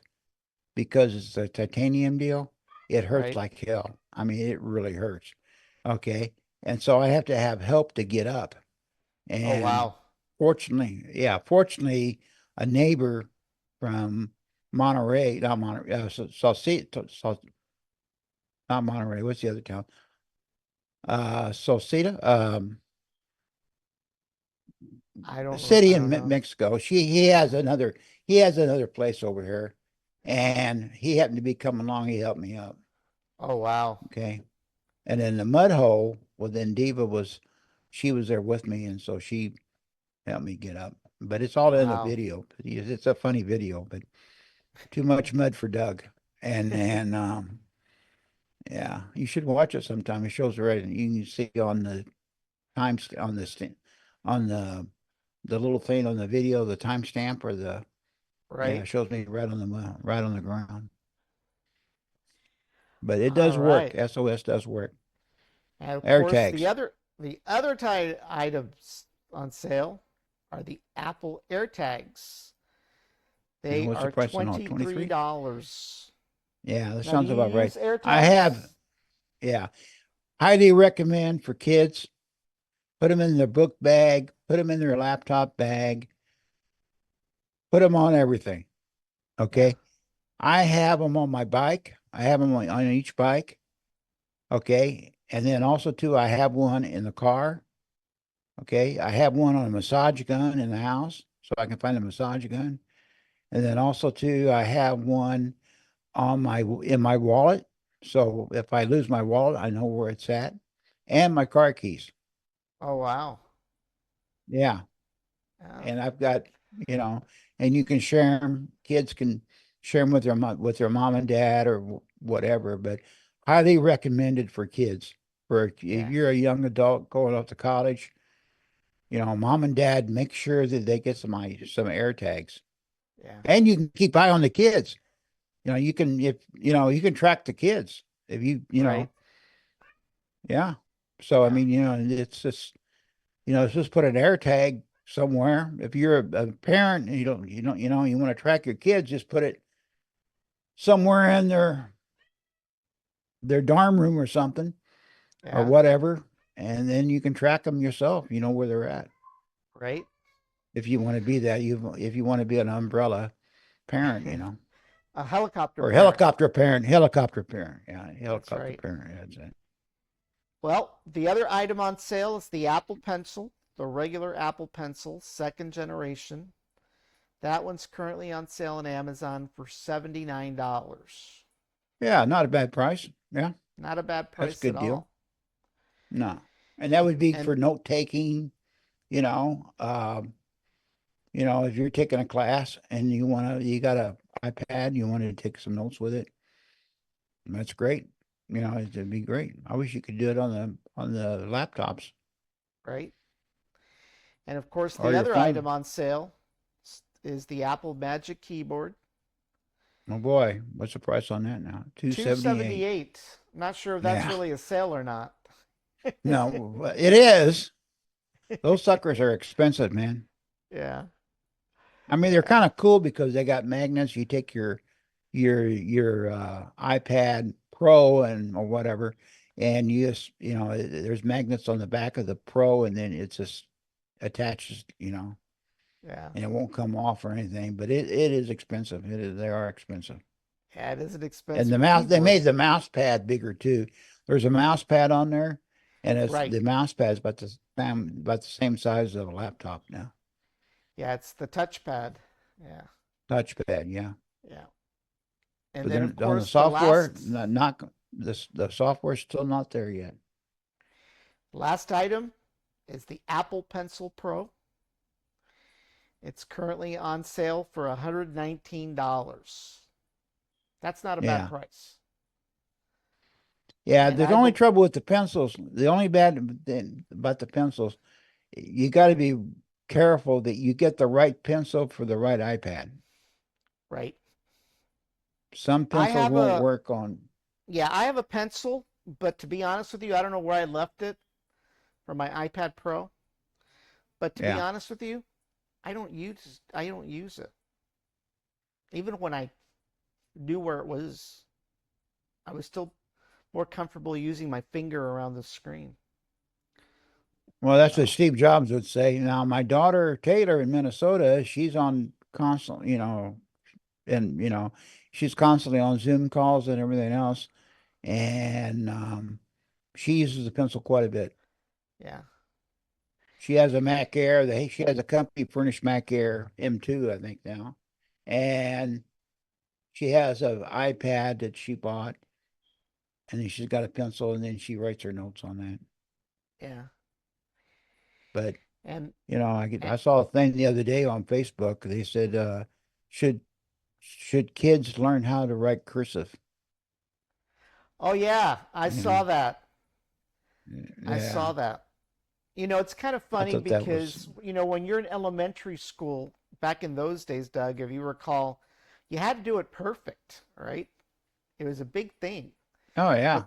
B: because it's a titanium deal, it hurts
A: right.
B: like hell. I mean, it really hurts. Okay. And so I have to have help to get up.
A: Oh
B: And
A: wow.
B: fortunately, a neighbor from Monterey, not Monterey, not Monterey, what's the other town? Sauceda, a
A: I
B: city in
A: don't know.
B: Mexico. He has another place over here, and he happened to be coming along. He helped me up.
A: Oh wow.
B: Okay. And then the mud hole, well, then she was there with me, and so she helped me get up. But it's all in the
A: Wow.
B: video. It's a funny video, but too much mud for Doug. And yeah, you should watch it sometime. It shows right, and you can see on the time on on the little thing on the video, the timestamp or yeah,
A: Right.
B: it shows me right on the ground. But it
A: All
B: does work.
A: right.
B: SOS does work.
A: And of
B: Air
A: course,
B: tags.
A: the other items on sale are the Apple AirTags.
B: And
A: They
B: what's the
A: are
B: price on all? 23?
A: $23.
B: Yeah, that
A: Now, do
B: sounds
A: you
B: about right.
A: use
B: I have,
A: AirTags?
B: yeah, highly recommend for kids. Put them in their book bag, put them in their laptop bag, put them on everything.
A: Yeah.
B: Okay. I have them on my bike. I have them on each bike. Okay. And then also, too, I have one in the car. Okay. I have one on a massage gun in the house so I can find a massage gun. And then also, too, I have one in my wallet. So if I lose my wallet, I know where it's at, and my car keys.
A: Oh, wow.
B: Yeah.
A: Yeah.
B: And I've got, you know, and you can share them. Kids can share them with with their mom and dad or whatever. But highly recommended for kids. For if
A: Yeah.
B: you're a young adult going off to college, mom and dad make sure that they get some air tags,
A: Yeah.
B: and you can keep eye on the kids. You can if you can track the kids if
A: Right.
B: yeah. So I
A: Yeah.
B: mean, it's just just put an air tag somewhere. If you're a parent and you want to track your kids, just put it somewhere in their dorm room or something or
A: Yeah.
B: whatever, and then you can track them yourself. You know where they're at.
A: Right.
B: If you want to be if you want to be an umbrella parent,
A: A helicopter
B: or
A: parent.
B: helicopter parent, yeah,
A: That's
B: helicopter
A: right.
B: parent. That's it.
A: Well, the other item on sale is the Apple Pencil, the regular Apple Pencil, second generation. That one's currently on sale on Amazon for $79.
B: Yeah, not a bad price. Yeah,
A: Not a bad
B: that's a
A: price at
B: good deal.
A: all.
B: No, and that would be
A: And
B: for note taking. You know, if you're taking a class and you got a iPad, you want to take some notes with it, that's great. It'd be great. I wish you could do it on the laptops
A: right. And of course,
B: or
A: the
B: your
A: other item
B: phone.
A: on sale is the Apple Magic Keyboard,
B: Oh boy, what's the price on that now? 278.
A: 278. Not sure if that's
B: Yeah.
A: really a sale or not.
B: No, it is. Those suckers are expensive, man.
A: Yeah.
B: I mean, they're
A: Yeah.
B: kind of cool because they got magnets. You take your iPad Pro and or whatever, and you just there's magnets on the back of the Pro, and then it just attaches,
A: Yeah.
B: and it won't come off or anything. But it is expensive. They are expensive.
A: Yeah, it is an
B: And the
A: expensive
B: mouse, they
A: keyboard.
B: made the mouse pad bigger too. There's a mouse pad on there, and
A: Right.
B: the mouse pad's about the same size of a laptop now.
A: Yeah, it's the touchpad. Yeah.
B: Touchpad, yeah.
A: Yeah. And
B: But
A: then, of
B: then on the
A: course, the
B: software,
A: last
B: not the software's still not there yet.
A: last item is the Apple Pencil Pro. It's currently on sale for $119. That's not a bad
B: Yeah.
A: price.
B: Yeah,
A: And
B: the
A: I
B: only
A: bel
B: trouble with the pencils, the only bad thing about the pencils, you got to be careful that you get the right pencil for the right iPad.
A: right.
B: Some
A: I
B: pencils
A: have
B: won't
A: a
B: work on.
A: Yeah, I have a pencil, but to be honest with you, I don't know where I left it for my iPad Pro. But to be
B: Yeah.
A: honest with you, I don't use it. Even when I knew where it was, I was still more comfortable using my finger around the screen.
B: Well, that's what
A: So,
B: Steve Jobs would say. Now, my daughter Taylor in Minnesota, she's on constantly, and she's constantly on Zoom calls and everything else, and she uses the pencil quite a bit.
A: yeah.
B: She has a Mac Air. She has a company furnished Mac Air M2, I think now, and she has an iPad that she bought, and then she's got a pencil, and then she writes her notes on that.
A: Yeah.
B: But
A: And,
B: I saw a thing the other day on Facebook. They said, should should kids learn how to write cursive?
A: oh yeah, I
B: You
A: saw
B: know,
A: that. I saw
B: yeah,
A: that. It's kind of
B: I
A: funny
B: thought that was.
A: because, when you're in elementary school, back in those days, Doug, if you recall, you had to do it perfect, right? It was a big thing.
B: Oh yeah,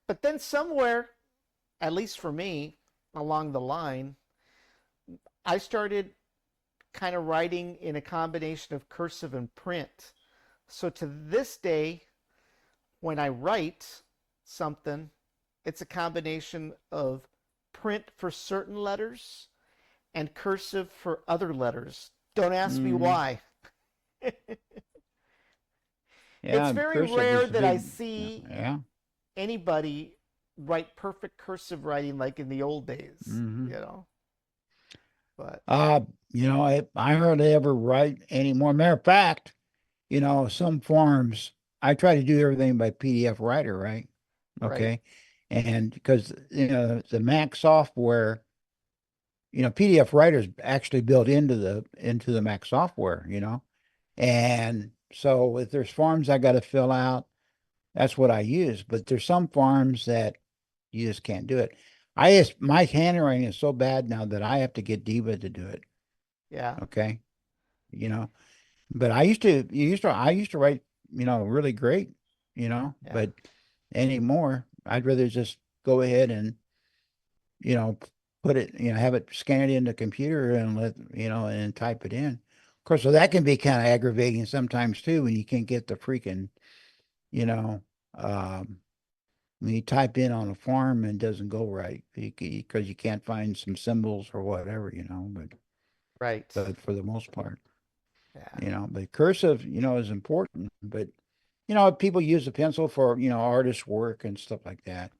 A: But then somewhere, at least for me, along the line, I started kind of writing in a combination of cursive and print. So to this day, when I write something, it's a combination of print for certain letters and cursive for other letters. Don't ask me
B: hmm
A: why. It's
B: yeah.
A: very
B: Cursive
A: rare
B: was a
A: that I
B: big.
A: see
B: Yeah.
A: anybody write perfect cursive writing like in the old days,
B: hmm
A: you know. But
B: Uh, I hardly ever write anymore. Matter of fact, some farms. I try to do everything by PDF writer, right?
A: Right.
B: Okay. And because, the Mac software, PDF writer is actually built into the Mac software. And so if there's forms I got to fill out, that's what I use. But there's some forms that you just can't do it. My handwriting is so bad now that I have to get Diva to do it.
A: Yeah.
B: Okay. You know, but I used to write, really great,
A: Yeah.
B: but anymore, I'd rather just go ahead and, you know, put it, have it scan it in the computer and and type it in. Of course, so that can be kind of aggravating sometimes too when you can't get the freaking, you know, um, when you type in on a form and it doesn't go right because you can't find some symbols or whatever.
A: Right.
B: But for the most part.
A: Yeah.
B: But cursive, is important. But, people use a pencil for, artist work and stuff like that.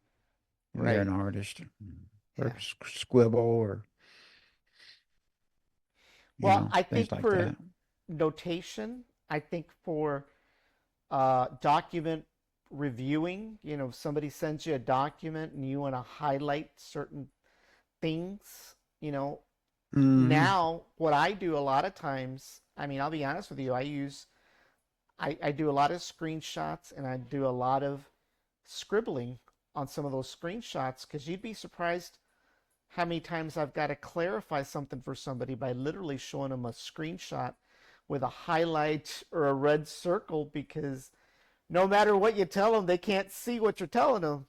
B: They're
A: Right.
B: an artist or
A: Yeah.
B: scribble or,
A: Well, I
B: things
A: think
B: like
A: for
B: that.
A: notation, I think for document reviewing, if somebody sends you a document and you want to highlight certain things,
B: Hmm.
A: now what I do a lot of times, I mean, I'll be honest with you, I do a lot of screenshots and I do a lot of scribbling on some of those screenshots because you'd be surprised how many times I've got to clarify something for somebody by literally showing them a screenshot with a highlight or a red circle because no matter what you tell them, they can't see what you're telling them,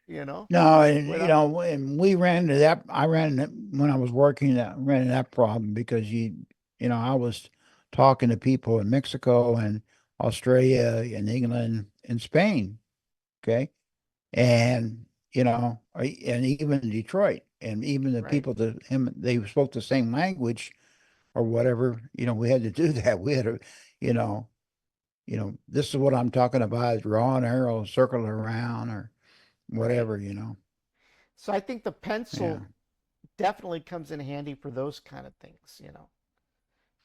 A: you know?
B: No, and,
A: Without,
B: and we ran into that. I ran into when I was working that ran into that problem because I was talking to people in Mexico and Australia and England and Spain. Okay. And and even Detroit, and even the
A: right,
B: people that him they spoke the same language or whatever. We had to do that. We had to, you know, this is what I'm talking about: draw an arrow, circle it around, or
A: right.
B: whatever.
A: So I think the
B: Yeah,
A: pencil definitely comes in handy for those kind of things, you know.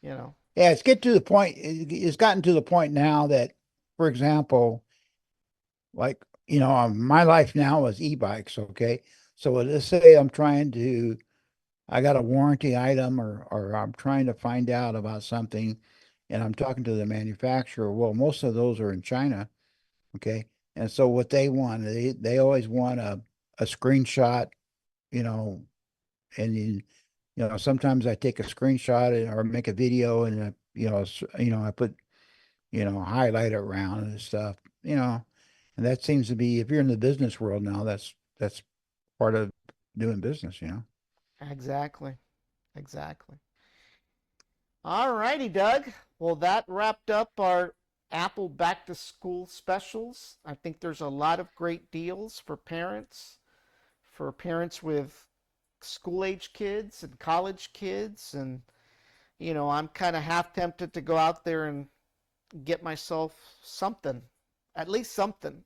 B: yeah. It's gotten to the point now that, for example, like my life now is e-bikes. Okay, so let's say I got a warranty item or I'm trying to find out about something and I'm talking to the manufacturer. Well, most of those are in China. Okay. And so what they always want a screenshot, you know, and sometimes I take a screenshot or make a video and I put, highlight it around and stuff, you know, and that seems to be, if you're in the business world now, that's part of doing business.
A: Exactly. Exactly. All righty, Doug. Well, that wrapped up our Apple back to school specials. I think there's a lot of great deals for parents with school age kids and college kids. And, I'm kind of half tempted to go out there and get myself something, at least something.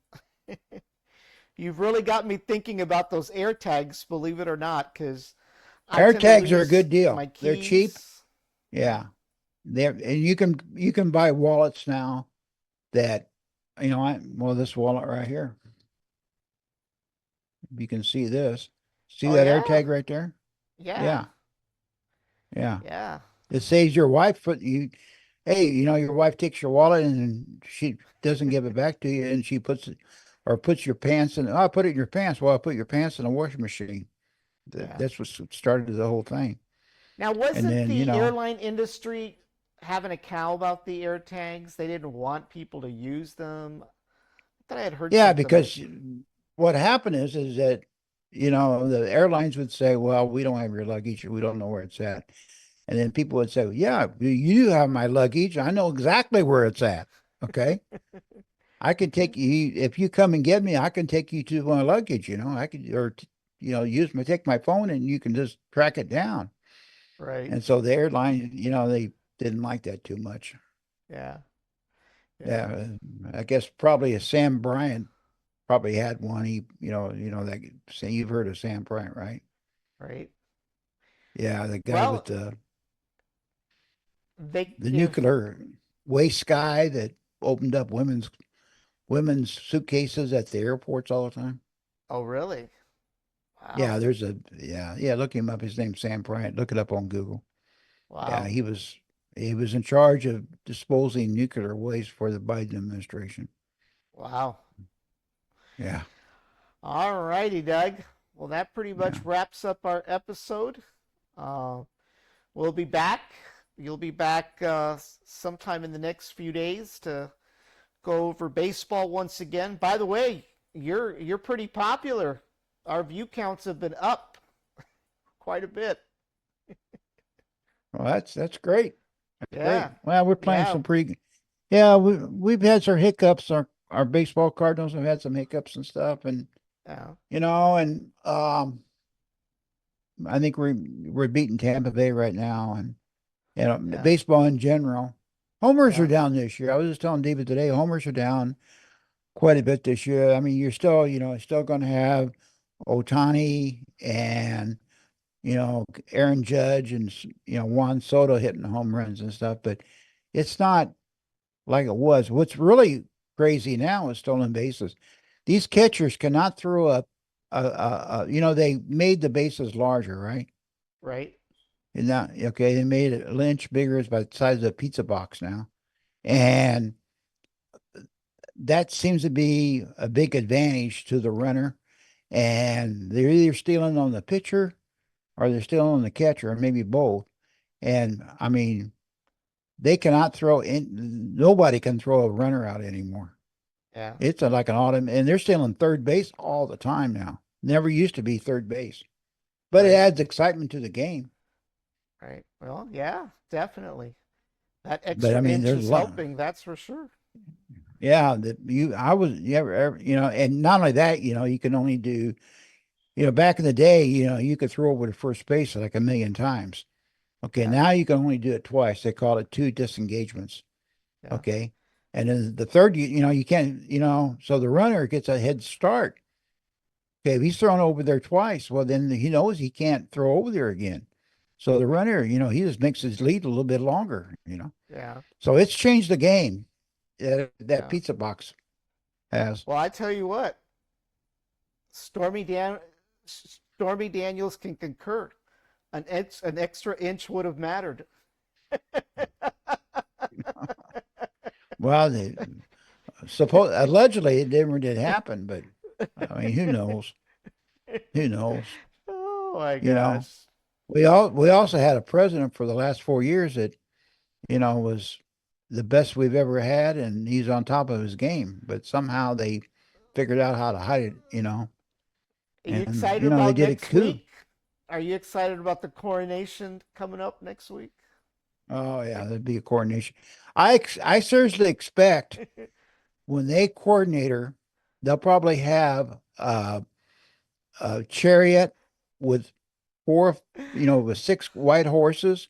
A: You've really got me thinking about those air tags, believe it or not, because I
B: Air
A: tend to
B: tags are a
A: lose
B: good deal.
A: my
B: They're cheap.
A: keys. Yeah,
B: Yeah. And you can buy wallets now that this wallet right here. You can see this. See
A: oh,
B: that air
A: yeah,
B: tag right there?
A: yeah,
B: Yeah. Yeah.
A: yeah,
B: It saves your wife put you hey, your wife takes your wallet and she doesn't give it back to you and she puts your pants in. Oh, I put it in your pants. Well, I put your pants in a washing machine.
A: yeah.
B: That's what started the whole thing.
A: Now,
B: And
A: wasn't
B: then,
A: the airline industry having a cow about the air tags? They didn't want people to use them. I thought I had heard
B: yeah,
A: something like,
B: because what happened is that the airlines would say, "Well, we don't have your luggage. We don't know where it's at." And then people would say, "Yeah, you have my luggage. I know exactly where it's at." Okay, I can take you if you come and get me. I can take you to my luggage. I could take my phone and you can just track it down.
A: right?
B: And so the airline, they didn't like that too much.
A: Yeah, yeah,
B: Yeah, I guess probably a Sam Bryant probably had one. That you've heard of Sam Bryant, right?
A: right.
B: Yeah, the guy with
A: Well,
B: the
A: they
B: the
A: if
B: nuclear waste guy that opened up women's women's suitcases at the airports all the time.
A: Oh, really?
B: Yeah,
A: Wow.
B: there's a yeah. Look him up. His name's Sam Bryant. Look it up on Google. Yeah,
A: Wow.
B: he was in charge of disposing nuclear waste for the Biden administration.
A: Wow.
B: Yeah,
A: All righty, Doug. Well, that pretty
B: yeah.
A: much wraps up our episode. Uh, we'll be back. You'll be back sometime in the next few days to go over baseball once again. By the way, you're pretty popular. Our view counts have been up quite a bit.
B: Well, that's great. That's great.
A: Yeah,
B: Well, we're playing
A: yeah,
B: some pretty. Yeah, we've had some hiccups. Our baseball Cardinals have had some hiccups and stuff, and
A: yeah,
B: and I think we're beating Tampa Bay right now, and
A: yeah,
B: baseball in general. Homers are
A: yeah,
B: down this year. I was just telling David today, homers are down quite a bit this year. I mean, you're still, still going to have Otani and, Aaron Judge and, Juan Soto hitting home runs and stuff, but it's not like it was. What's really crazy now is stolen bases. These catchers cannot throw up, they made the bases larger, right?
A: right.
B: And now, okay, they made it an inch bigger. It's about the size of a pizza box now. And that seems to be a big advantage to the runner. And they're either stealing on the pitcher or they're stealing on the catcher, or maybe both. And I mean, they cannot throw in, nobody can throw a runner out anymore.
A: Yeah,
B: It's like an autumn, and they're stealing third base all the time now. Never used to be third base, but it
A: right,
B: adds excitement to the game.
A: right. Well, yeah, definitely. That
B: But
A: extra
B: I mean,
A: inch
B: there's a
A: is
B: lot.
A: helping, that's for sure.
B: Yeah, that I was, and not only that, you can only do, back in the day, you could throw over to first base like a million times. Okay,
A: Yeah,
B: now you can only do it twice. They call it two disengagements.
A: yeah,
B: Okay. And then the third, you can't, so the runner gets a head start. Okay, if he's thrown over there twice, well, then he knows he can't throw over there again. So the runner, he just makes his lead a little bit longer.
A: yeah,
B: So it's changed the game that
A: yeah.
B: pizza box has.
A: Well, I tell you what, Stormy Dan Stormy Daniels can concur. An extra inch would have mattered.
B: Well, allegedly it never did happen, but I mean, who knows? Who knows?
A: Oh my
B: You know,
A: gosh.
B: we also had a president for the last 4 years that, was the best we've ever had, and he's on top of his game. But somehow they figured out how to hide it.
A: Are you
B: And
A: excited
B: they
A: about
B: did a
A: next
B: coup.
A: week? Are you excited about the coronation coming up next week?
B: Oh yeah, that'd be a coordination. I seriously expect when they coordinate her, they'll probably have a chariot with four, with six white horses.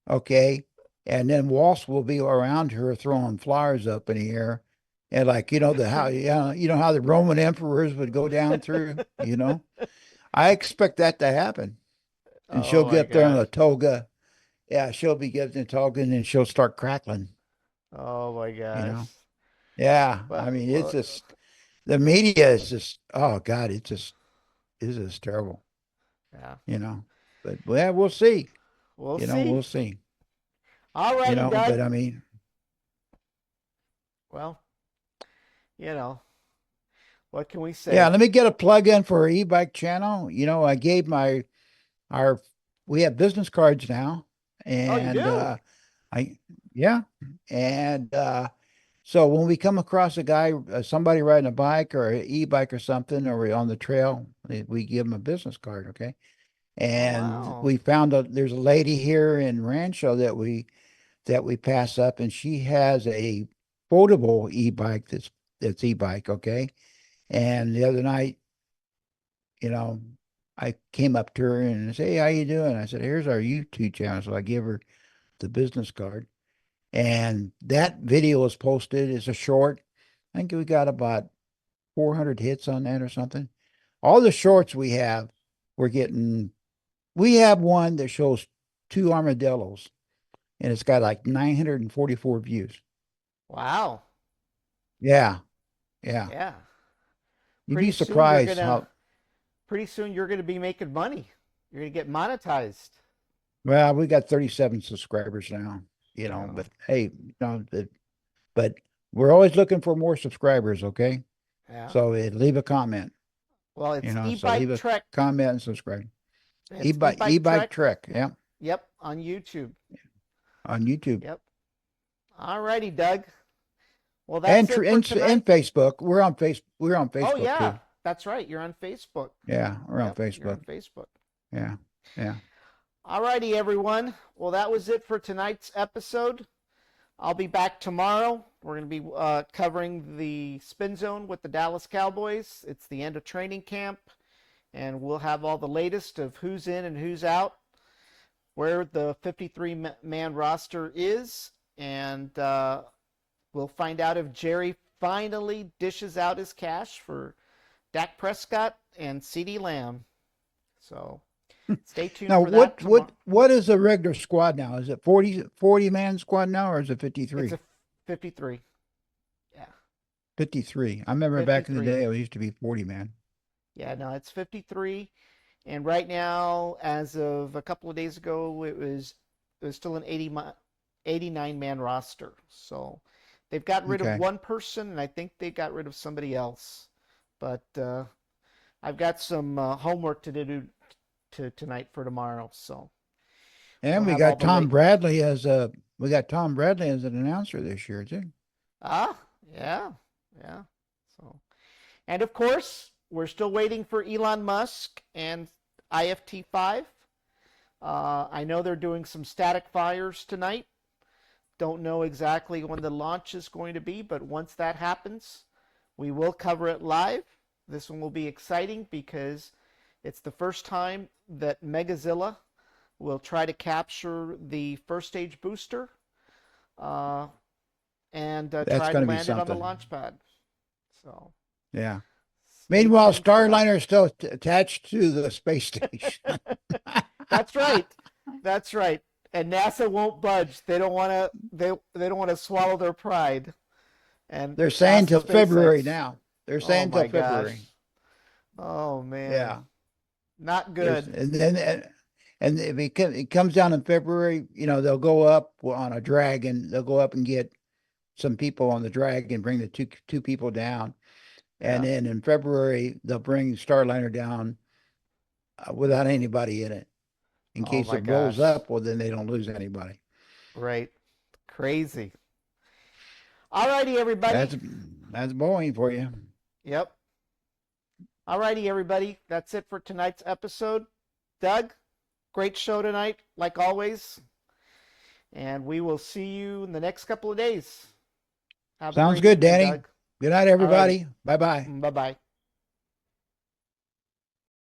B: Okay. And then Waltz will be around her throwing flowers up in the air. And like, how the Roman emperors would go down through. I expect that to happen. And she'll
A: Oh
B: get
A: my
B: up there on
A: gosh.
B: a toga. Yeah, she'll be getting a toga and then she'll start crackling,
A: Oh my
B: you
A: gosh.
B: know. Yeah. I
A: Well,
B: mean, it's just the media is just, oh God, it's just terrible,
A: yeah.
B: you know. But well, we'll see.
A: We'll
B: We'll
A: see.
B: see.
A: All righty,
B: But
A: Doug.
B: I mean,
A: Well, you know, what can we
B: yeah,
A: say?
B: let me get a plug in for our e-bike channel. I gave our we have business cards now,
A: Oh, you
B: and
A: do?
B: I yeah, and so when we come across a guy, somebody riding a bike or an e-bike or something, or we're on the trail, we give them a business card, okay?
A: Oh,
B: And
A: wow.
B: we found out there's a lady here in Rancho that we pass up, and she has a foldable e-bike that's e-bike, okay? And the other night, you know, I came up to her and said, "Hey, how you doing?" I said, "Here's our YouTube channel." So I give her the business card. And that video was posted as a short. I think we got about 400 hits on that or something. All the shorts we're getting, we have one that shows two armadillos and it's got like 944 views.
A: Wow.
B: Yeah. Yeah.
A: Yeah.
B: You'd
A: Pretty
B: be
A: soon you're
B: surprised
A: gonna
B: how
A: pretty soon you're gonna be making money. You're gonna get monetized.
B: well, we got 37 subscribers now,
A: Oh,
B: but hey, but we're always looking for more subscribers, okay?
A: yeah.
B: So leave a comment,
A: Well, it's
B: so leave
A: e-bike
B: a
A: trek.
B: comment and subscribe.
A: It's e-bike
B: E-bike
A: trek.
B: Trek, yeah,
A: Yep, on YouTube.
B: on YouTube.
A: Yep. All righty, Doug. Well,
B: And
A: that's it for tonight.
B: and Facebook. We're on
A: Oh
B: Facebook
A: yeah,
B: too.
A: that's right. You're on Facebook.
B: Yeah, we're on
A: Yep, you're
B: Facebook.
A: on Facebook.
B: Yeah. Yeah.
A: All righty, everyone. Well, that was it for tonight's episode. I'll be back tomorrow. We're going to be covering the spin zone with the Dallas Cowboys. It's the end of training camp, and we'll have all the latest of who's in and who's out, where the 53-man roster is, and we'll find out if Jerry finally dishes out his cash for Dak Prescott and CeeDee Lamb. So stay tuned
B: Now,
A: for that tomorrow.
B: what is a regular squad now? Is it 40 man squad now, or is it
A: It's
B: 53?
A: a 53. Yeah.
B: 53. I remember back in the
A: 53.
B: day, it used to be 40 man.
A: Yeah, no, it's 53. And right now, as of a couple of days ago, it was still an 89-man roster. So they've gotten rid of
B: Okay.
A: one person, and I think they got rid of somebody else. But I've got some homework to do tonight for tomorrow. So
B: And
A: we'll have all the
B: we got Tom Bradley as an announcer this year too.
A: yeah, yeah. So, and of course, we're still waiting for Elon Musk and IFT5. I know they're doing some static fires tonight. Don't know exactly when the launch is going to be, but once that happens, we will cover it live. This one will be exciting because it's the first time that Megazilla will try to capture the first stage booster and
B: That's
A: try to
B: going to be
A: land it on the
B: something.
A: launch pad. So
B: Yeah.
A: stay
B: Meanwhile,
A: tuned for that.
B: Starliner is still attached to the space station.
A: That's right. That's right. And NASA won't budge. They don't want to. They don't want to swallow their pride. And
B: They're saying
A: ask
B: till
A: SpaceX.
B: February now. They're
A: Oh
B: saying
A: my
B: till February.
A: gosh. Oh man.
B: Yeah.
A: Not
B: There's-
A: good.
B: And then and if it comes down in February, they'll go up on a Dragon. They'll go up and get some people on the Dragon, bring the two people down, and
A: Yeah.
B: then in February they'll bring Starliner down without anybody in it. In
A: Oh
B: case
A: my
B: it blows
A: gosh.
B: up, well then they don't lose anybody.
A: Right. Crazy. All righty, everybody.
B: That's Boeing for you.
A: Yep. All righty, everybody. That's it for tonight's episode. Doug, great show tonight, like always. And we will see you in the next couple of days. Have a
B: Sounds
A: great
B: good,
A: evening,
B: Danny.
A: Doug.
B: Good night, everybody. Bye bye.
A: Bye bye.